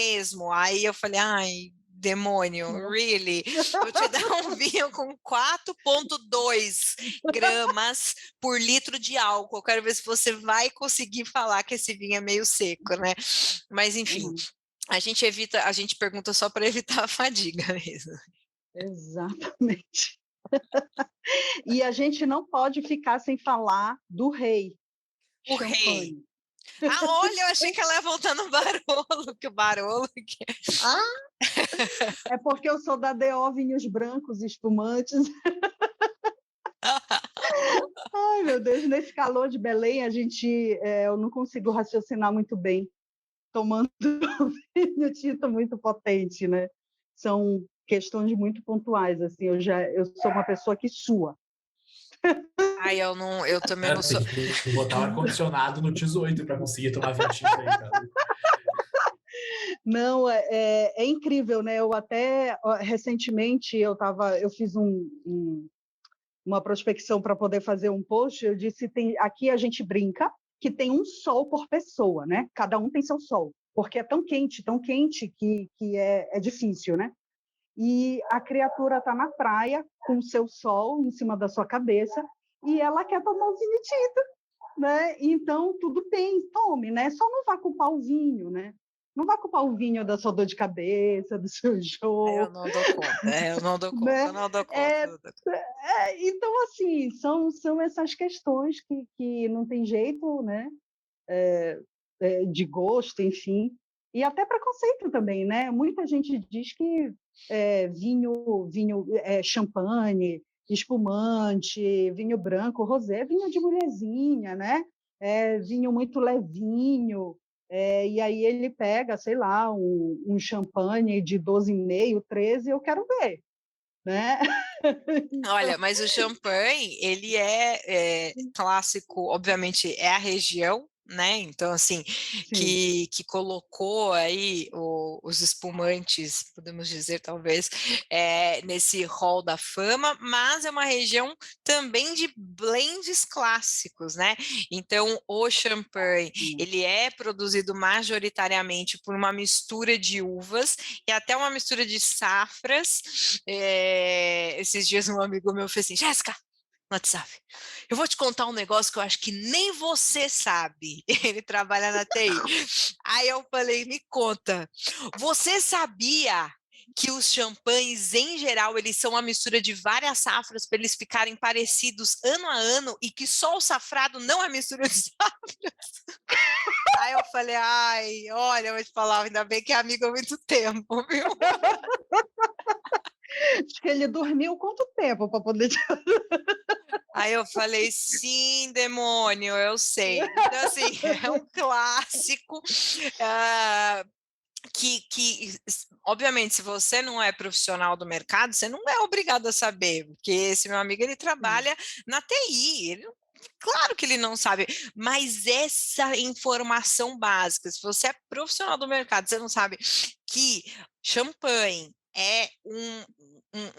Aí eu falei, ai, demônio, really? Vou te dar um vinho com 4,2 gramas por litro de álcool. Quero ver se você vai conseguir falar que esse vinho é meio seco, né? Mas, enfim. A gente pergunta só para evitar a fadiga mesmo. Exatamente. E a gente não pode ficar sem falar do rei. O champanhe. rei. Olha, eu achei que ela ia voltar no Barolo, que o Barolo... É porque eu sou da DO Vinhos Brancos Espumantes. Ai, meu Deus, nesse calor de Belém, eu não consigo raciocinar muito bem, tomando vinho tinto muito potente, né? São questões muito pontuais, assim, eu sou uma pessoa que sua. Eu também não sou... Tem que botar o ar-condicionado no 18 para conseguir tomar 20 aí, cara. Não, é incrível, né? Eu até, recentemente, eu fiz uma prospecção para poder fazer um post, eu disse, aqui a gente brinca que tem um sol por pessoa, né? Cada um tem seu sol, porque é tão quente que é difícil, né? E a criatura está na praia com o seu sol em cima da sua cabeça e ela quer tomar um vinho tinto, né? Então, tudo bem, tome, né? Só não vá culpar o vinho, né? Não vai culpar o vinho da sua dor de cabeça, do seu jogo. Eu não dou conta, eu não dou conta, né? eu não dou conta. Então, assim, são essas questões que não tem jeito, né? De gosto, enfim. E até preconceito também, né? Muita gente diz que vinho champanhe, espumante, vinho branco, rosé, vinho de mulherzinha, né? Vinho muito levinho. E aí ele pega, sei lá, um champanhe de 12,5, 13, eu quero ver, né? Olha, mas o champanhe, ele é clássico, obviamente, é a região, né? Então, assim, que colocou aí os espumantes, podemos dizer, talvez, nesse hall da fama, mas é uma região também de blends clássicos, né? Então, o champanhe, ele é produzido majoritariamente por uma mistura de uvas e até uma mistura de safras. Esses dias um amigo meu fez assim, Jéssica, no WhatsApp, eu vou te contar um negócio que eu acho que nem você sabe. Ele trabalha na TI. Aí eu falei, me conta, você sabia que os champanhes, em geral, eles são uma mistura de várias safras para eles ficarem parecidos ano a ano e que só o safrado não é mistura de safras? Aí eu falei, olha, eu vou te falar, ainda bem que é amigo há muito tempo, viu? Acho que ele dormiu quanto tempo para poder... Aí eu falei, sim, demônio, eu sei. Então, assim, é um clássico que, obviamente, se você não é profissional do mercado, você não é obrigado a saber, porque esse meu amigo, ele trabalha na TI, claro que ele não sabe, mas essa informação básica, se você é profissional do mercado, você não sabe que champanhe, é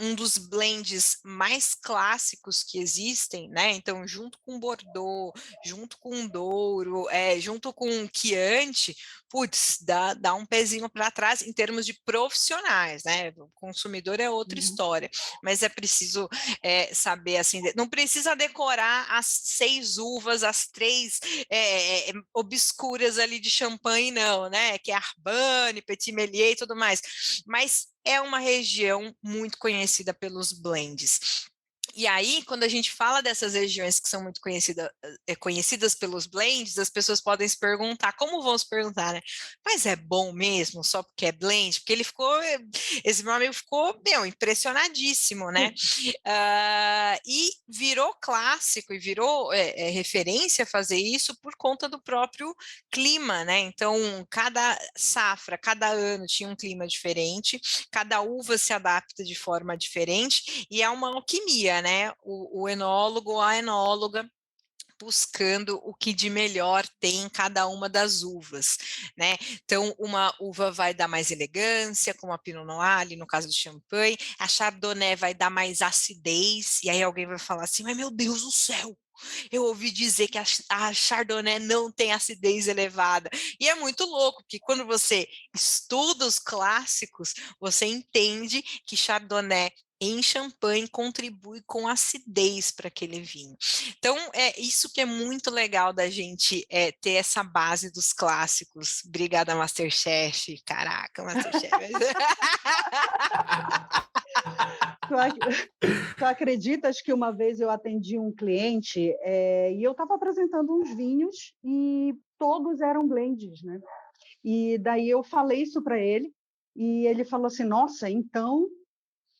um dos blends mais clássicos que existem, né? Então, junto com Bordeaux, junto com Douro, junto com Chianti, putz, dá um pezinho para trás em termos de profissionais, né? O consumidor é outra história, mas é preciso saber, assim, não precisa decorar as 6 uvas, as 3 obscuras ali de champanhe, não, né? Que é Arbane, Petit Melier e tudo mais, mas é uma região muito conhecida pelos blends. E aí, quando a gente fala dessas regiões que são muito conhecidas pelos blends, as pessoas podem se perguntar, como vão se perguntar, né? Mas é bom mesmo, só porque é blend? Porque esse meu amigo ficou, impressionadíssimo, né? E virou clássico, e virou referência a fazer isso por conta do próprio clima, né? Então, cada safra, cada ano tinha um clima diferente, cada uva se adapta de forma diferente, e é uma alquimia, né? O enólogo, a enóloga, buscando o que de melhor tem em cada uma das uvas, né? Então, uma uva vai dar mais elegância, como a Pinot Noir, ali no caso do champanhe, a Chardonnay vai dar mais acidez, e aí alguém vai falar assim, mas meu Deus do céu, eu ouvi dizer que a Chardonnay não tem acidez elevada. E é muito louco, porque quando você estuda os clássicos, você entende que Chardonnay em champanhe contribui com acidez para aquele vinho. Então, é isso que é muito legal da gente ter essa base dos clássicos. Obrigada, Masterchef. Caraca, Masterchef. Tu acreditas que uma vez eu atendi um cliente e eu estava apresentando uns vinhos e todos eram blends, né? E daí eu falei isso para ele e ele falou assim, nossa, então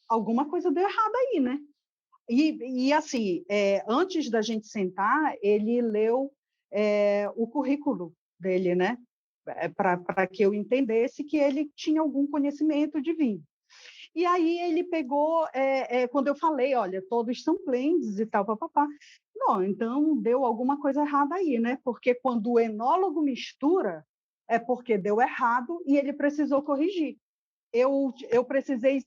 alguma coisa deu errado aí, né? E assim, antes da gente sentar, ele leu o currículo dele, né? Para que eu entendesse que ele tinha algum conhecimento de vinho. E aí ele pegou, quando eu falei, olha, todos são blends e tal, papapá. Não, então deu alguma coisa errada aí, né? Porque quando o enólogo mistura, é porque deu errado e ele precisou corrigir. Eu precisei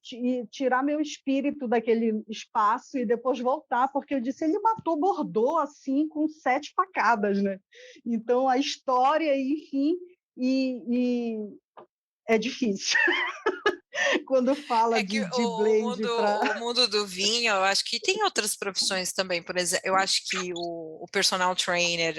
tirar meu espírito daquele espaço e depois voltar, porque eu disse, ele matou Bordeaux assim com 7 facadas, né? Então, a história, enfim, e é difícil. Quando fala É que de blend o mundo do vinho, eu acho que tem outras profissões também, por exemplo, eu acho que o personal trainer,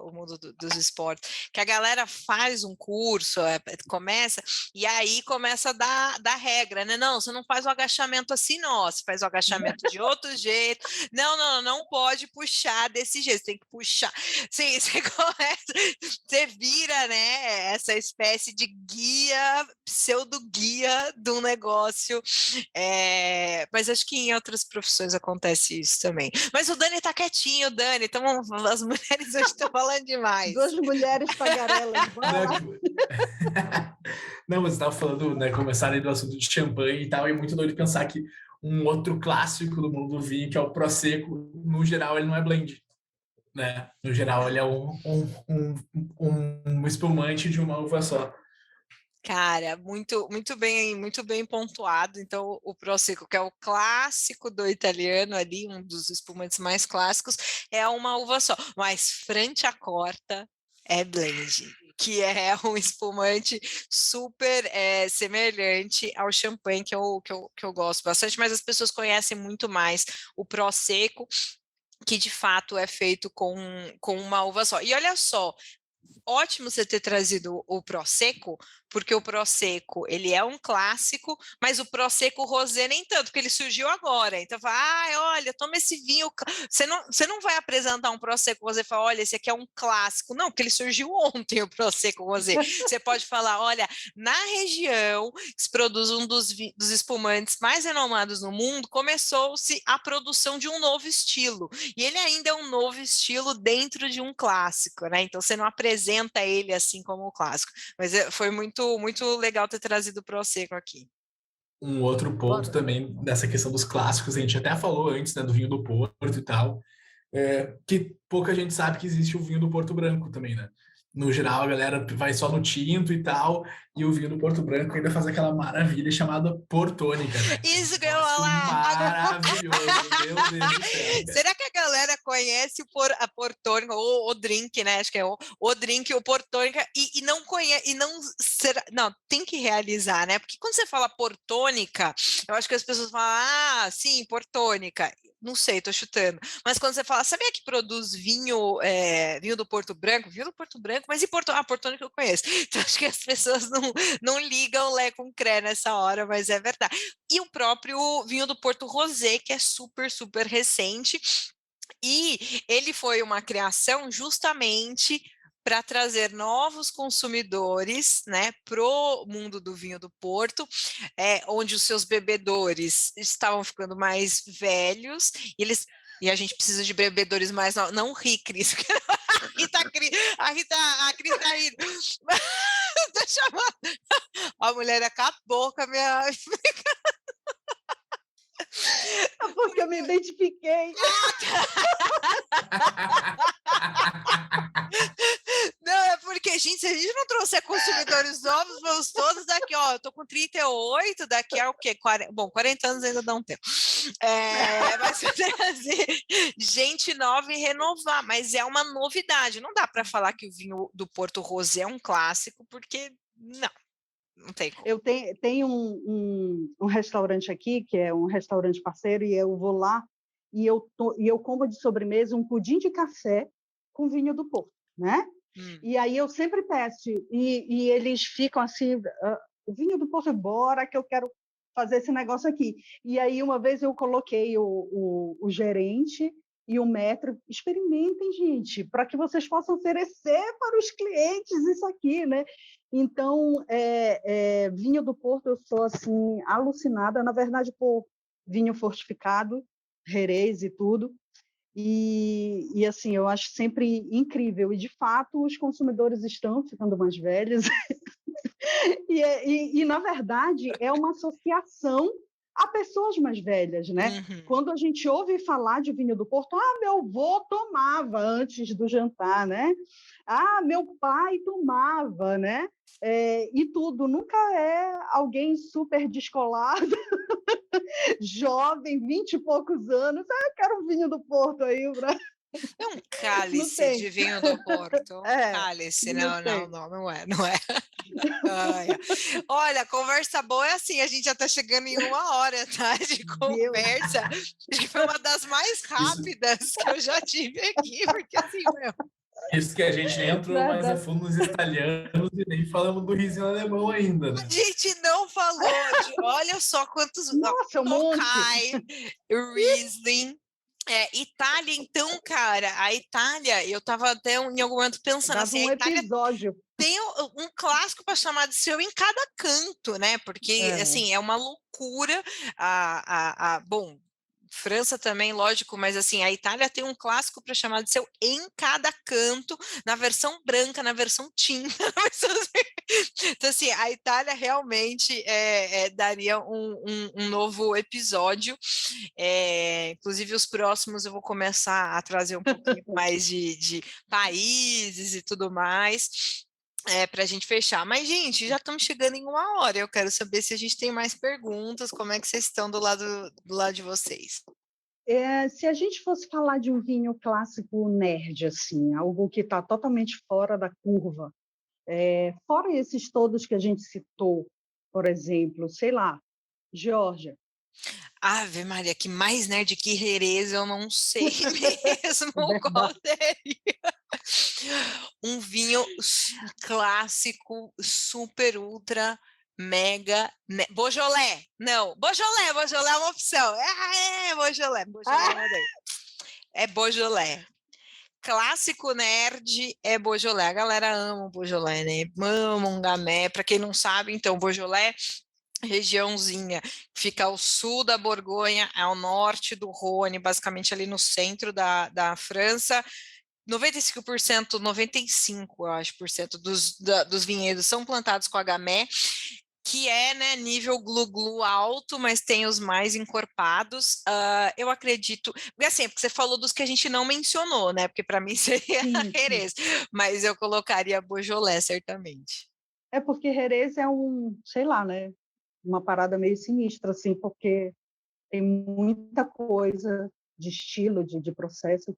o mundo dos esportes, que a galera faz um curso, começa, e aí começa a dar regra, né? Não, você não faz o agachamento assim, não, você faz o agachamento de outro jeito, não pode puxar desse jeito, você tem que puxar, sim, você começa, você vira, né, essa espécie de guia, pseudo-guia de um negócio, mas acho que em outras profissões acontece isso também. Mas o Dani tá quietinho, Dani, então as mulheres hoje estão falando demais. 2 mulheres tagarelas. Não, você estava falando, né, começar aí do assunto de champanhe e tal, e é muito doido pensar que um outro clássico do mundo do vinho, que é o Prosecco, no geral ele não é blend, né? No geral ele é um espumante de uma uva só. Cara, muito bem pontuado. Então, o Prosecco, que é o clássico do italiano ali, um dos espumantes mais clássicos, é uma uva só. Mas Franciacorta é blend, que é um espumante super semelhante ao champanhe, que eu gosto bastante, mas as pessoas conhecem muito mais o Prosecco, que de fato é feito com uma uva só. E olha só, ótimo você ter trazido o Prosecco, porque o Prosecco, ele é um clássico, mas o Prosecco Rosé nem tanto, porque ele surgiu agora. Então, fala, olha, toma esse vinho. Você não vai apresentar um Prosecco Rosé e falar, olha, esse aqui é um clássico. Não, porque ele surgiu ontem, o Prosecco Rosé. Você pode falar, olha, na região que se produz um dos espumantes mais renomados no mundo, começou-se a produção de um novo estilo. E ele ainda é um novo estilo dentro de um clássico, né? Então, você não apresenta ele assim como o clássico. Mas foi muito legal ter trazido o Prosecco aqui. Um outro ponto também dessa questão dos clássicos, a gente até falou antes, né, do vinho do Porto e tal, que pouca gente sabe que existe o vinho do Porto Branco também, né? no geral, a galera vai só no tinto e tal, e o vinho do Porto Branco ainda faz aquela maravilha chamada portônica, né? Isso que eu ia Negócio falar. maravilhoso, meu Deus do céu, cara. Será que a galera conhece a portônica, ou o drink, né? Acho que é o drink, o portônica, e não conhece, e não será, não, tem que realizar, né? Porque quando você fala portônica, eu acho que as pessoas falam, ah, sim, portônica. Não sei, tô chutando. Mas quando você fala, sabia que produz vinho, vinho do Porto Branco? Vinho do Porto Branco, mas e portônica eu conheço. Então acho que as pessoas não ligam Lé com Cré nessa hora, mas é verdade. E o próprio vinho do Porto Rosé, que é super, super recente, e ele foi uma criação justamente para trazer novos consumidores, né, pro mundo do vinho do Porto, onde os seus bebedores estavam ficando mais velhos, e a gente precisa de bebedores mais novos, não ri, Cris, a Cris tá rindo, tô chamando, a mulher acabou com a minha... Porque eu me identifiquei. Não, é porque, gente, se a gente não trouxer consumidores novos, vamos todos daqui, ó, eu tô com 38, daqui a o quê? 40, bom, 40 anos ainda dá um tempo. Mas trazer gente nova e renovar, mas é uma novidade, não dá para falar que o vinho do Porto Rosé é um clássico, porque não tem como. Eu tenho um restaurante aqui, que é um restaurante parceiro, e eu vou lá e eu como de sobremesa um pudim de café com vinho do Porto, né? E aí eu sempre peço, e eles ficam assim, o vinho do Porto, bora que eu quero fazer esse negócio aqui. E aí uma vez eu coloquei o gerente e o maître, experimentem, gente, para que vocês possam oferecer para os clientes isso aqui, né? Então, vinho do Porto, eu sou assim alucinada, na verdade, por vinho fortificado, Jerez e tudo. E assim, eu acho sempre incrível. E, de fato, os consumidores estão ficando mais velhos. E, na verdade, é uma associação a pessoas mais velhas, né? Uhum. Quando a gente ouve falar de vinho do Porto, meu avô tomava antes do jantar, né? Meu pai tomava, né? E tudo, nunca é alguém super descolado, jovem, 20 e poucos anos, quero um vinho do Porto aí, É um cálice de tem. vinho do Porto. Cálice, não tem. não é. Olha, conversa boa é assim, a gente já está chegando em 1 hora, tá, de conversa. Acho que foi uma das mais rápidas que eu já tive aqui, porque assim, Isso que a gente nem entrou mais a fundo nos italianos e nem falamos do risinho alemão ainda, né? A gente não falou olha só quantos... Nossa, um monte. Riesling... Itália, então, cara, a Itália, eu estava até em algum momento pensando assim, a Itália episódio. Tem um clássico para chamar de seu em cada canto, né? Porque, assim, é uma loucura. Bom, França também, lógico, mas assim, a Itália tem um clássico para chamar de seu em cada canto, na versão branca, na versão tinta. Então, assim, a Itália realmente daria um novo episódio. Inclusive, os próximos eu vou começar a trazer um pouquinho mais de países e tudo mais. Para a gente fechar. Mas, gente, já estamos chegando em 1 hora. Eu quero saber se a gente tem mais perguntas, como é que vocês estão do lado de vocês. Se a gente fosse falar de um vinho clássico nerd, assim, algo que está totalmente fora da curva, fora esses todos que a gente citou, por exemplo, sei lá, Geórgia. Ave Maria, que mais nerd que Jerez, eu não sei mesmo qual seria. Um vinho clássico, super, ultra, mega... Beaujolais, não. Beaujolais é uma opção. Beaujolais. É Beaujolais. Clássico nerd é Beaujolais. A galera ama o Beaujolais, né? Amam um Gamay. Para quem não sabe, então, Beaujolais... regiãozinha, fica ao sul da Borgonha, ao norte do Rhône, basicamente ali no centro da França. 95%, 95%, eu acho, dos vinhedos são plantados com Gamay. que é, né, nível glu-glu alto, mas tem os mais encorpados. Eu acredito, porque assim, porque você falou dos que a gente não mencionou, né? Porque para mim seria Sim, sim. Jerez, mas eu colocaria Beaujolais, certamente. É porque Jerez é sei lá, né? Uma parada meio sinistra, assim, porque tem muita coisa de estilo, de processo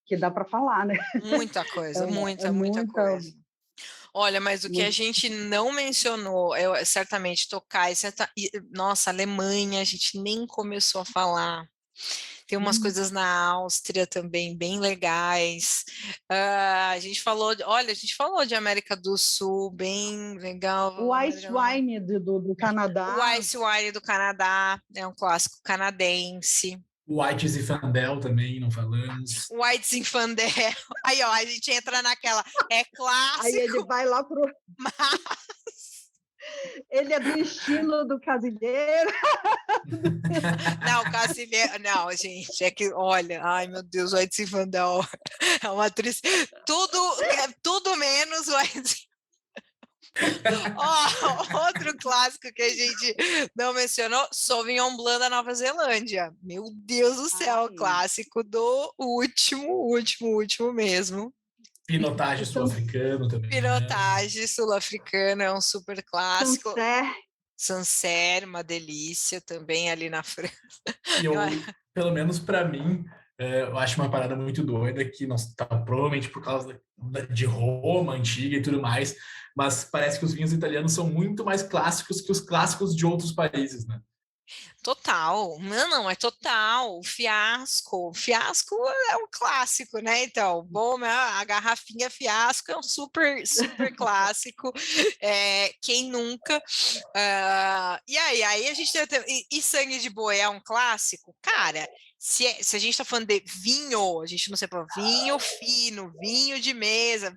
que dá para falar, né? Muita coisa, É muita muita, coisa. Olha, mas o que a muito. gente não mencionou, certamente tocar, nossa, Alemanha, a gente nem começou a falar. Tem umas coisas na Áustria também bem legais. Olha, a gente falou de América do Sul, bem legal. O Ice Wine do O Canadá. Ice Wine do Canadá é um clássico canadense. White Zinfandel também, não falamos. White Zinfandel. Aí, ó, a gente entra naquela. É Aí ele clássico, vai lá pro. mas. Ele é do estilo do Casimiro. Não, Cacilheiro. Não, gente, é que, olha, ai meu Deus, o White Zinfandel é uma atriz. Tudo menos o White. Ó, outro clássico que a gente não mencionou, Sauvignon Blanc da Nova Zelândia. Meu Deus do céu, Ai, clássico do último mesmo. Pinotage sul-africano também, né? Pinotage sul-africano é um super clássico. Sancerre. Sancerre, uma delícia também ali na França. E pelo menos para mim, eu acho uma parada muito doida que não está provavelmente por causa de Roma antiga e tudo mais, mas parece que os vinhos italianos são muito mais clássicos que os clássicos de outros países, né? Total, não, é total. Fiasco é um clássico, né? Então, bom, né, a garrafinha fiasco é um super clássico. Quem nunca? E aí a gente e sangue de boi é um clássico, cara. Se a gente está falando de vinho, a gente não separa vinho fino, vinho de mesa.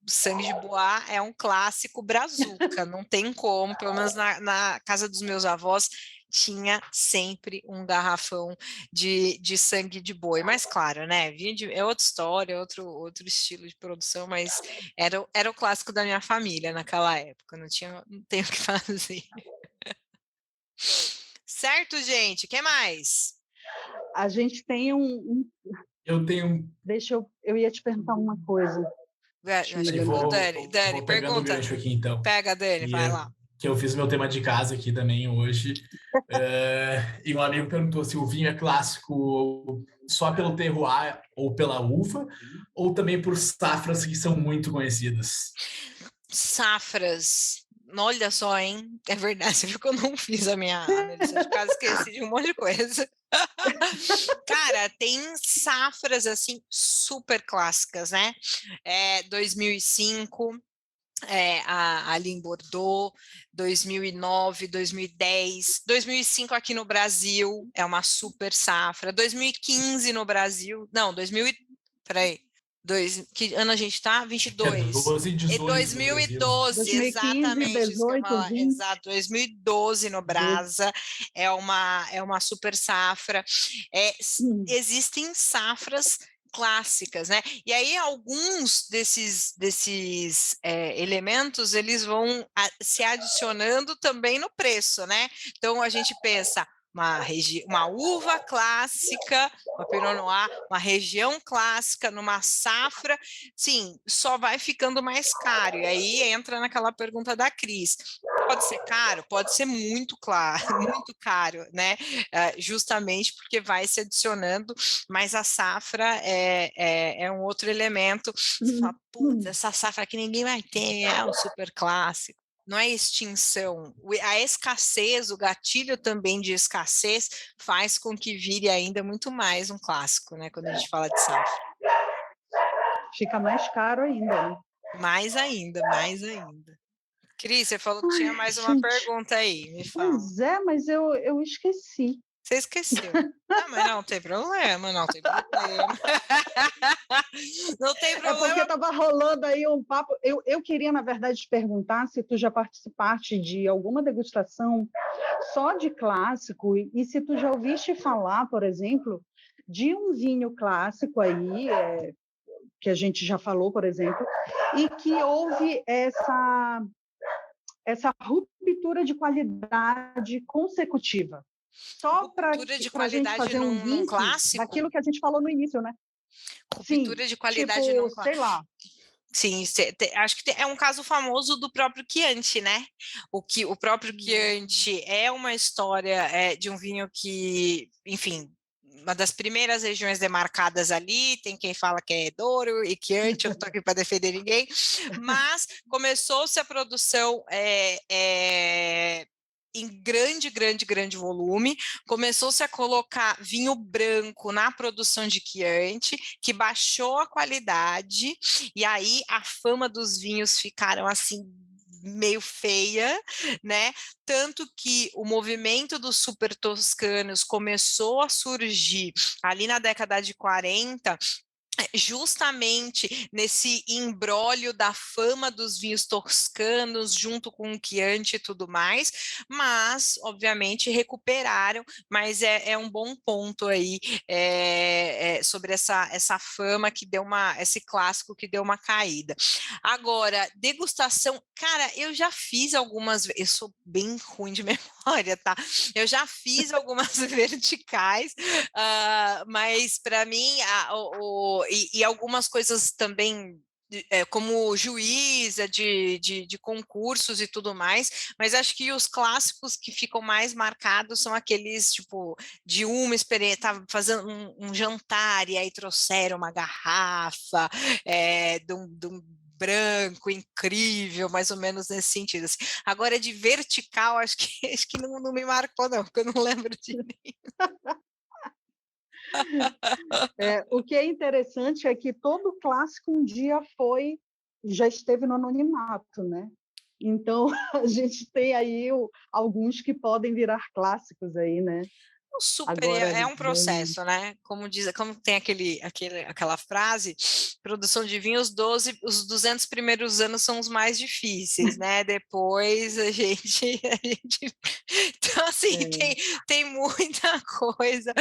Sangue de Bois é um clássico brazuca, não tem como, pelo menos na casa dos meus avós tinha sempre um garrafão de sangue de boi, mas claro, né, é outra história, outro estilo de produção, mas era o clássico da minha família naquela época, não tem o que fazer. Certo, gente, o que mais? A gente tem Eu tenho. Deixa eu ia te perguntar uma coisa. Acho que Dani, Vou pegando o pergunta. gancho aqui, então. Pega, Dani, vai lá. Que eu fiz meu tema de casa aqui também hoje. E um amigo perguntou se o vinho é clássico só pelo terroir ou pela uva, ou também por safras que são muito conhecidas. Safras. Olha só, hein? É verdade, você viu que eu não fiz a minha lição de casa, esqueci de um monte de coisa. Cara, tem safras, assim, super clássicas, né? 2005, ali em Bordeaux, 2009, 2010, 2005 aqui no Brasil, é uma super safra, 2015 no Brasil, não, peraí, que ano a gente tá? 22. 12 e 18 2012, 2015, exatamente isso que eu ia 18, falar. 20. Exato, 2012 no Brasa, é uma super safra. Existem safras clássicas, né? E aí alguns desses elementos eles vão se adicionando também no preço, né? Então a gente pensa uma uva clássica, uma Pinot Noir, uma região clássica, numa safra, sim, só vai ficando mais caro. E aí entra naquela pergunta da Cris. Pode ser caro? Pode ser muito muito caro, né? Justamente porque vai se adicionando, mas a safra é um outro elemento. Você fala, putz, essa safra que ninguém vai ter, é um super clássico. Não é extinção, a escassez, o gatilho também de escassez faz com que vire ainda muito mais um clássico, né? Quando a gente fala de safra. Fica mais caro ainda, né? Mais ainda. Cris, você falou que tinha mais uma pergunta aí, me fala. Pois é, mas eu esqueci. Você esqueceu. Mas não tem problema. Não tem problema. É porque estava rolando aí um papo. Eu queria, na verdade, te perguntar se tu já participaste de alguma degustação só de clássico e se tu já ouviste falar, por exemplo, de um vinho clássico aí, que a gente já falou, por exemplo, e que houve essa ruptura de qualidade consecutiva. Só para Ruptura de a gente qualidade fazer um num link daquilo clássico? que a gente falou no início, né? Sim, Ruptura de qualidade tipo, num sei clássico. lá. Sim, acho que é um caso famoso do próprio Chianti, né? O próprio Chianti é uma história de um vinho que, enfim, uma das primeiras regiões demarcadas ali, tem quem fala que é Douro e Chianti, eu não estou aqui para defender ninguém, mas começou-se a produção em grande volume, começou-se a colocar vinho branco na produção de Chianti, que baixou a qualidade, e aí a fama dos vinhos ficaram assim meio feia, né? Tanto que o movimento dos super toscanos começou a surgir ali na década de 40, justamente nesse imbróglio da fama dos vinhos toscanos junto com o Chianti e tudo mais, mas obviamente recuperaram, mas é um bom ponto aí sobre essa fama que deu esse clássico que deu uma caída. Agora, degustação, cara, eu já fiz algumas, eu sou bem ruim de memória, tá? Eu já fiz algumas verticais, mas para mim e algumas coisas também como juíza de concursos e tudo mais, mas acho que os clássicos que ficam mais marcados são aqueles, tipo, de uma experiência, estava fazendo um jantar e aí trouxeram uma garrafa de um branco incrível, mais ou menos nesse sentido. Assim. Agora, de vertical, acho que não me marcou, não, porque eu não lembro de O que é interessante é que todo clássico um dia já esteve no anonimato, né? Então, a gente tem aí alguns que podem virar clássicos aí, né? Super, Agora, é um processo, né? Como tem aquela frase, produção de vinho, os 200 primeiros anos são os mais difíceis, né? Depois a gente então assim, tem muita coisa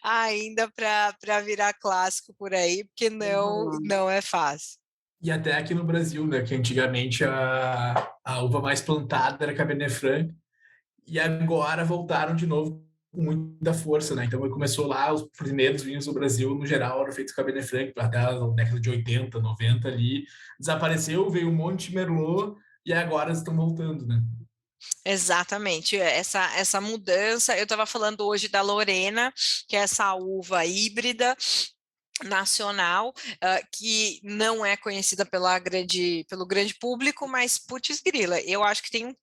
ainda para virar clássico por aí, porque não é fácil. E até aqui no Brasil, né, que antigamente a uva mais plantada era Cabernet Franc, e agora voltaram de novo com muita força, né? Então começou lá, os primeiros vinhos do Brasil, no geral, eram feitos Cabernet Franc, até a década de 80, 90 ali, desapareceu, veio um monte de Merlot, e agora estão voltando, né? Exatamente, essa mudança, eu estava falando hoje da Lorena, que é essa uva híbrida, nacional, que não é conhecida pelo grande público, mas putz grila, eu acho que tem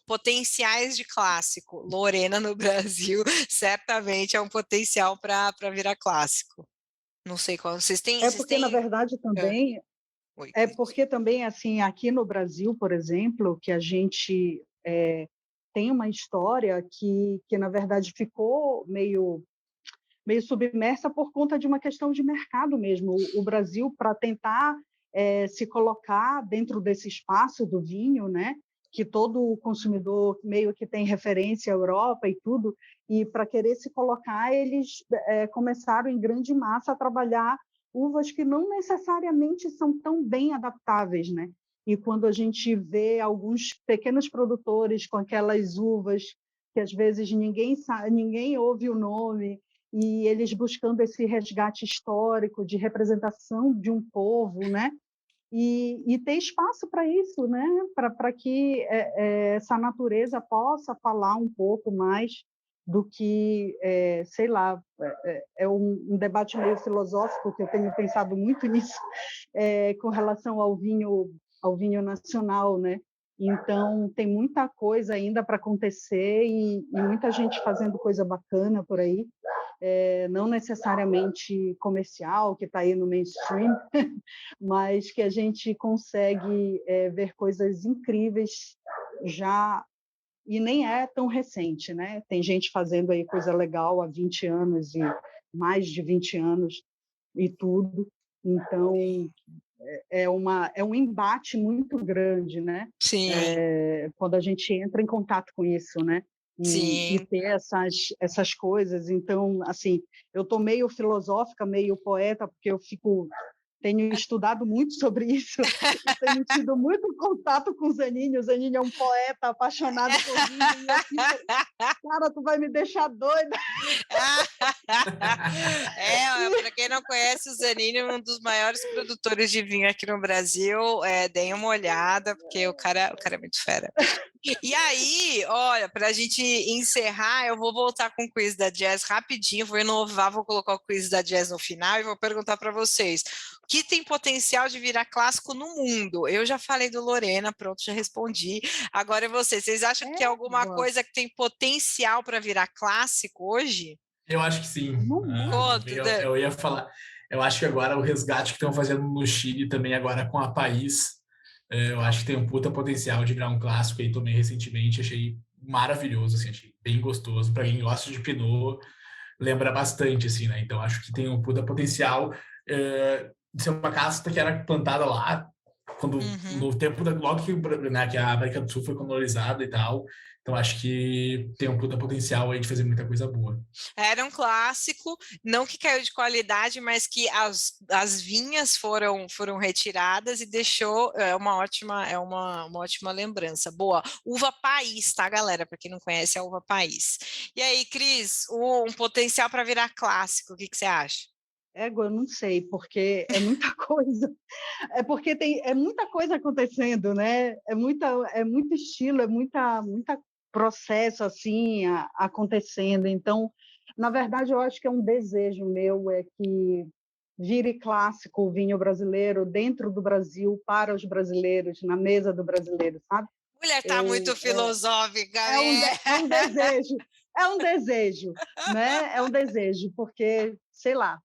potenciais de clássico. Lorena no Brasil certamente é um potencial para virar clássico. Não sei qual vocês têm. É porque, na verdade, também Oi. assim, aqui no Brasil, por exemplo, que a gente tem uma história que na verdade ficou meio submersa por conta de uma questão de mercado mesmo. O Brasil, para tentar se colocar dentro desse espaço do vinho, né, que todo consumidor meio que tem referência à Europa e tudo, e para querer se colocar, eles começaram em grande massa a trabalhar uvas que não necessariamente são tão bem adaptáveis, né? E quando a gente vê alguns pequenos produtores com aquelas uvas que às vezes ninguém sabe, ninguém ouve o nome, e eles buscando esse resgate histórico de representação de um povo, né? E ter espaço para isso, né? Para que essa natureza possa falar um pouco mais do que, sei lá, é um debate meio filosófico que eu tenho pensado muito nisso com relação ao vinho nacional, né? Então, tem muita coisa ainda para acontecer e muita gente fazendo coisa bacana por aí, não necessariamente comercial, que está aí no mainstream, mas que a gente consegue ver coisas incríveis já, e nem é tão recente, né? Tem gente fazendo aí coisa legal há 20 anos e mais de 20 anos e tudo. Então, é um embate muito grande, né? Sim. Quando a gente entra em contato com isso, né? E ter essas coisas. Então, assim, eu estou meio filosófica, meio poeta, porque eu fico tenho estudado muito sobre isso, tenho tido muito contato com o Zanin. O Zanin é um poeta apaixonado por vinho, e assim, cara, tu vai me deixar doida. Para quem não conhece, o Zanini é um dos maiores produtores de vinho aqui no Brasil. Deem uma olhada, porque o cara é muito fera. E aí, olha, para a gente encerrar, eu vou voltar com o quiz da Jazz rapidinho, vou inovar, vou colocar o quiz da Jazz no final e vou perguntar para vocês, o que tem potencial de virar clássico no mundo? Eu já falei do Lorena, pronto, já respondi. Agora é vocês acham que é alguma coisa que tem potencial para virar clássico hoje? Eu acho que sim. Eu ia falar. Eu acho que agora o resgate que estão fazendo no Chile também agora com a País, eu acho que tem um puta potencial de virar um clássico aí. Tomei recentemente, achei maravilhoso, assim, achei bem gostoso. Para quem gosta de Pinot, lembra bastante, assim, né? Então acho que tem um puta potencial de ser uma casta que era plantada lá quando no tempo logo que, né, que a América do Sul foi colonizada e tal. Então acho que tem um puta potencial aí de fazer muita coisa boa. Era um clássico, não que caiu de qualidade, mas que as vinhas foram retiradas e deixou uma ótima lembrança. Boa. Uva País, tá, galera? Para quem não conhece, é a Uva País. E aí, Cris, um potencial para virar clássico, o que você acha? Eu não sei, porque é muita coisa. É porque é muita coisa acontecendo, né? É muito estilo, é muita processo assim acontecendo. Então, na verdade, eu acho que é um desejo meu que vire clássico o vinho brasileiro dentro do Brasil, para os brasileiros, na mesa do brasileiro, sabe? Mulher tá muito filosófica, é um desejo, né? É um desejo, porque, sei lá,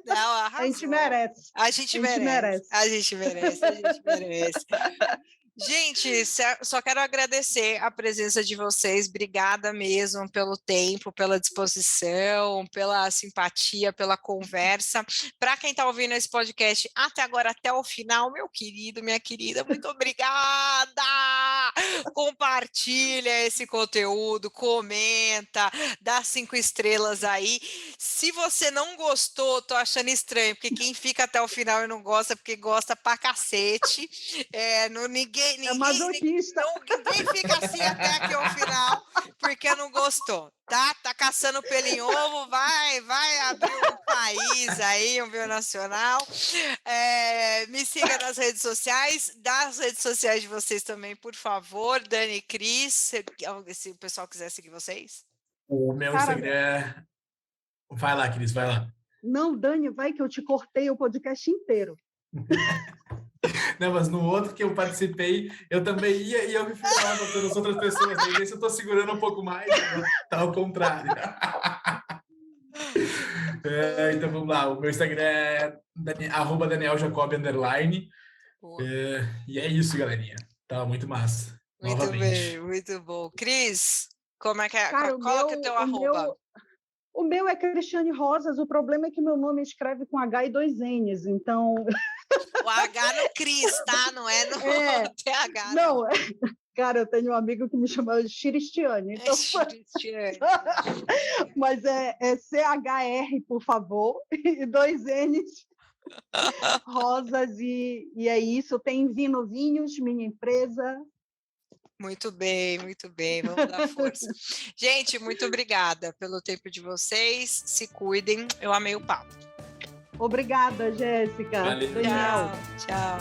não, a gente merece. A gente merece. Gente, só quero agradecer a presença de vocês, obrigada mesmo pelo tempo, pela disposição, pela simpatia, pela conversa. Para quem está ouvindo esse podcast até agora, até o final, meu querido, minha querida, muito obrigada! Compartilha esse conteúdo, comenta, dá 5 estrelas aí. Se você não gostou, tô achando estranho, porque quem fica até o final e não gosta, porque gosta pra cacete, ninguém masoquista. Ninguém fica assim até aqui ao final, porque não gostou, tá? Tá caçando pelo em ovo, vai abrir um país aí, um bionacional. Me siga nas redes sociais, das redes sociais de vocês também, por favor, Dani e Cris, se o pessoal quiser seguir vocês. O meu Instagram é... Vai lá, Cris, vai lá. Não, Dani, vai que eu te cortei o podcast inteiro. Não, mas no outro que eu participei, eu também ia e eu me filmava pelas outras pessoas. Aí se eu estou segurando um pouco mais, tá ao contrário. Então vamos lá, o meu Instagram é @DanielJacob_. E é isso, galerinha. Tá muito massa. Muito novamente. bem, muito bom. Cris, como é que é? Cara, coloca o teu arroba. O meu é Cristiane Rosas, o problema é que meu nome escreve com H e 2 N's, então... O H no Cris, tá? Não é no TH, não. Cara, eu tenho um amigo que me chama de Chiristiane. Então... Chiristiane. Mas é CHR, por favor, e 2 N's, Rosas, e é isso. Tem Vino Vinhos, minha empresa. Muito bem, vamos dar força. Gente, muito obrigada pelo tempo de vocês, se cuidem, eu amei o papo. Obrigada, Jéssica. Valeu. Tchau.